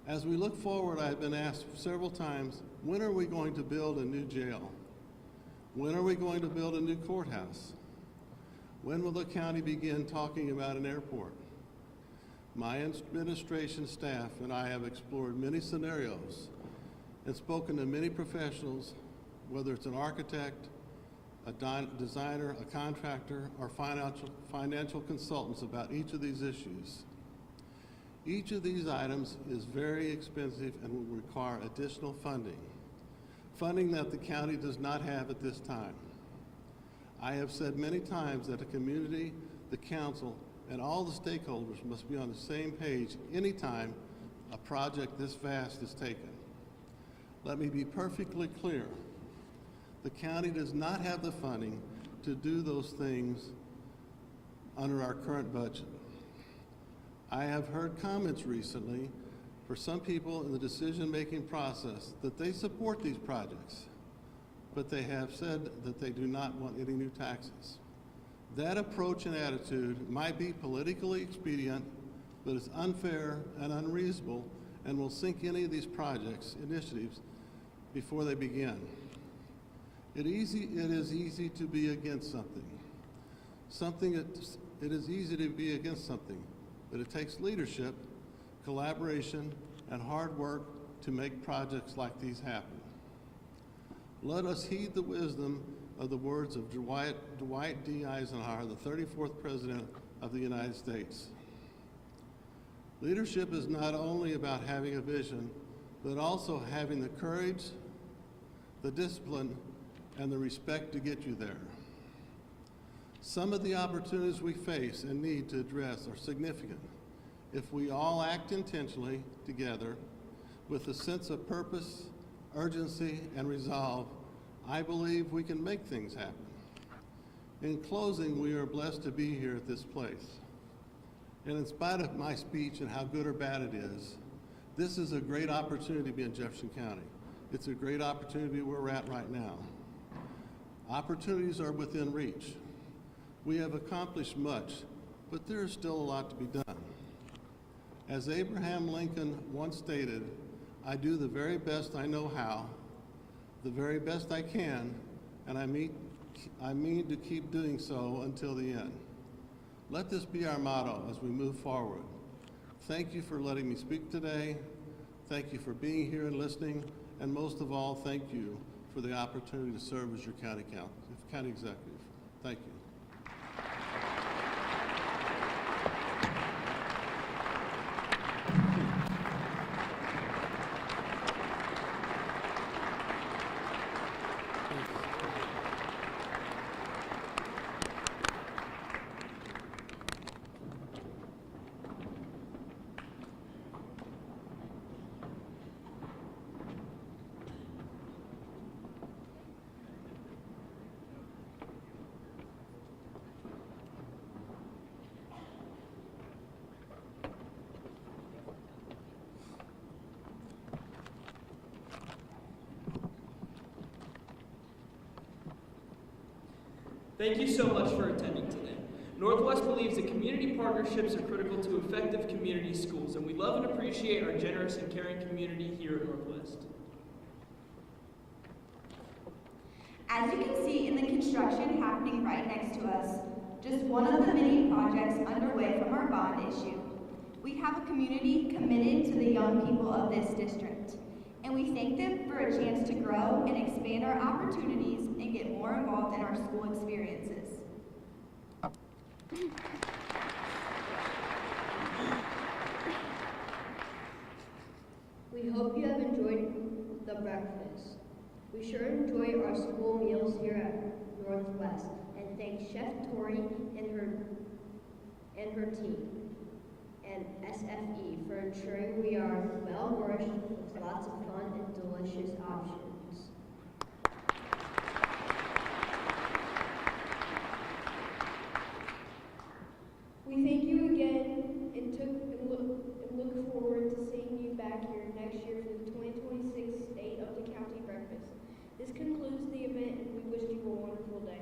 Speaker 15: As we look forward, I've been asked several times, when are we going to build a new jail? When are we going to build a new courthouse? When will the county begin talking about an airport? My administration staff and I have explored many scenarios and spoken to many professionals, whether it's an architect, a designer, a contractor, or financial consultants about each of these issues. Each of these items is very expensive and will require additional funding that the county does not have at this time. I have said many times that the community, the council, and all the stakeholders must be on the same page anytime a project this vast is taken. Let me be perfectly clear. The county does not have the funding to do those things under our current budget. I have heard comments recently for some people in the decision-making process that they support these projects, but they have said that they do not want any new taxes. That approach and attitude might be politically expedient, but it's unfair and unreasonable and will sink any of these initiatives before they begin. It is easy to be against something. It is easy to be against something, but it takes leadership collaboration, and hard work to make projects like these happen. Let us heed the wisdom of the words of Dwight D. Eisenhower, the 34th President of the United States. Leadership is not only about having a vision, but also having the courage, the discipline, and the respect to get you there. Some of the opportunities we face and need to address are significant. If we all act intentionally together with a sense of purpose, urgency, and resolve, I believe we can make things happen. In closing, we are blessed to be here at this place. And in spite of my speech and how good or bad it is, this is a great opportunity to be in Jefferson County. It's a great opportunity to be where we're at right now. Opportunities are within reach. We have accomplished much, but there is still a lot to be done. As Abraham Lincoln once stated, I do the very best I know how, the very best I can, and I mean to keep doing so until the end. Let this be our motto as we move forward. Thank you for letting me speak today. Thank you for being here and listening. And most of all, thank you for the opportunity to serve as your county executive. Thank you.
Speaker 2: Thank you so much for attending today. Northwest believes that community partnerships are critical to effective community schools, and we love and appreciate our generous and caring community here at Northwest.
Speaker 12: As you can see in the construction happening right next to us, just one of the many projects underway from our bond issue, we have a community committed to the young people of this district. And we thank them for a chance to grow and expand our opportunities and get more involved in our school experiences.
Speaker 6: We hope you have enjoyed the breakfast. We sure enjoy our school meals here at Northwest, and thank Chef Tori and her team and SFE for ensuring we are well nourished with lots of fun and delicious options.
Speaker 16: We thank you again and look forward to seeing you back here next year for the 2026 State of the County Breakfast. This concludes the event, and we wish you a wonderful day.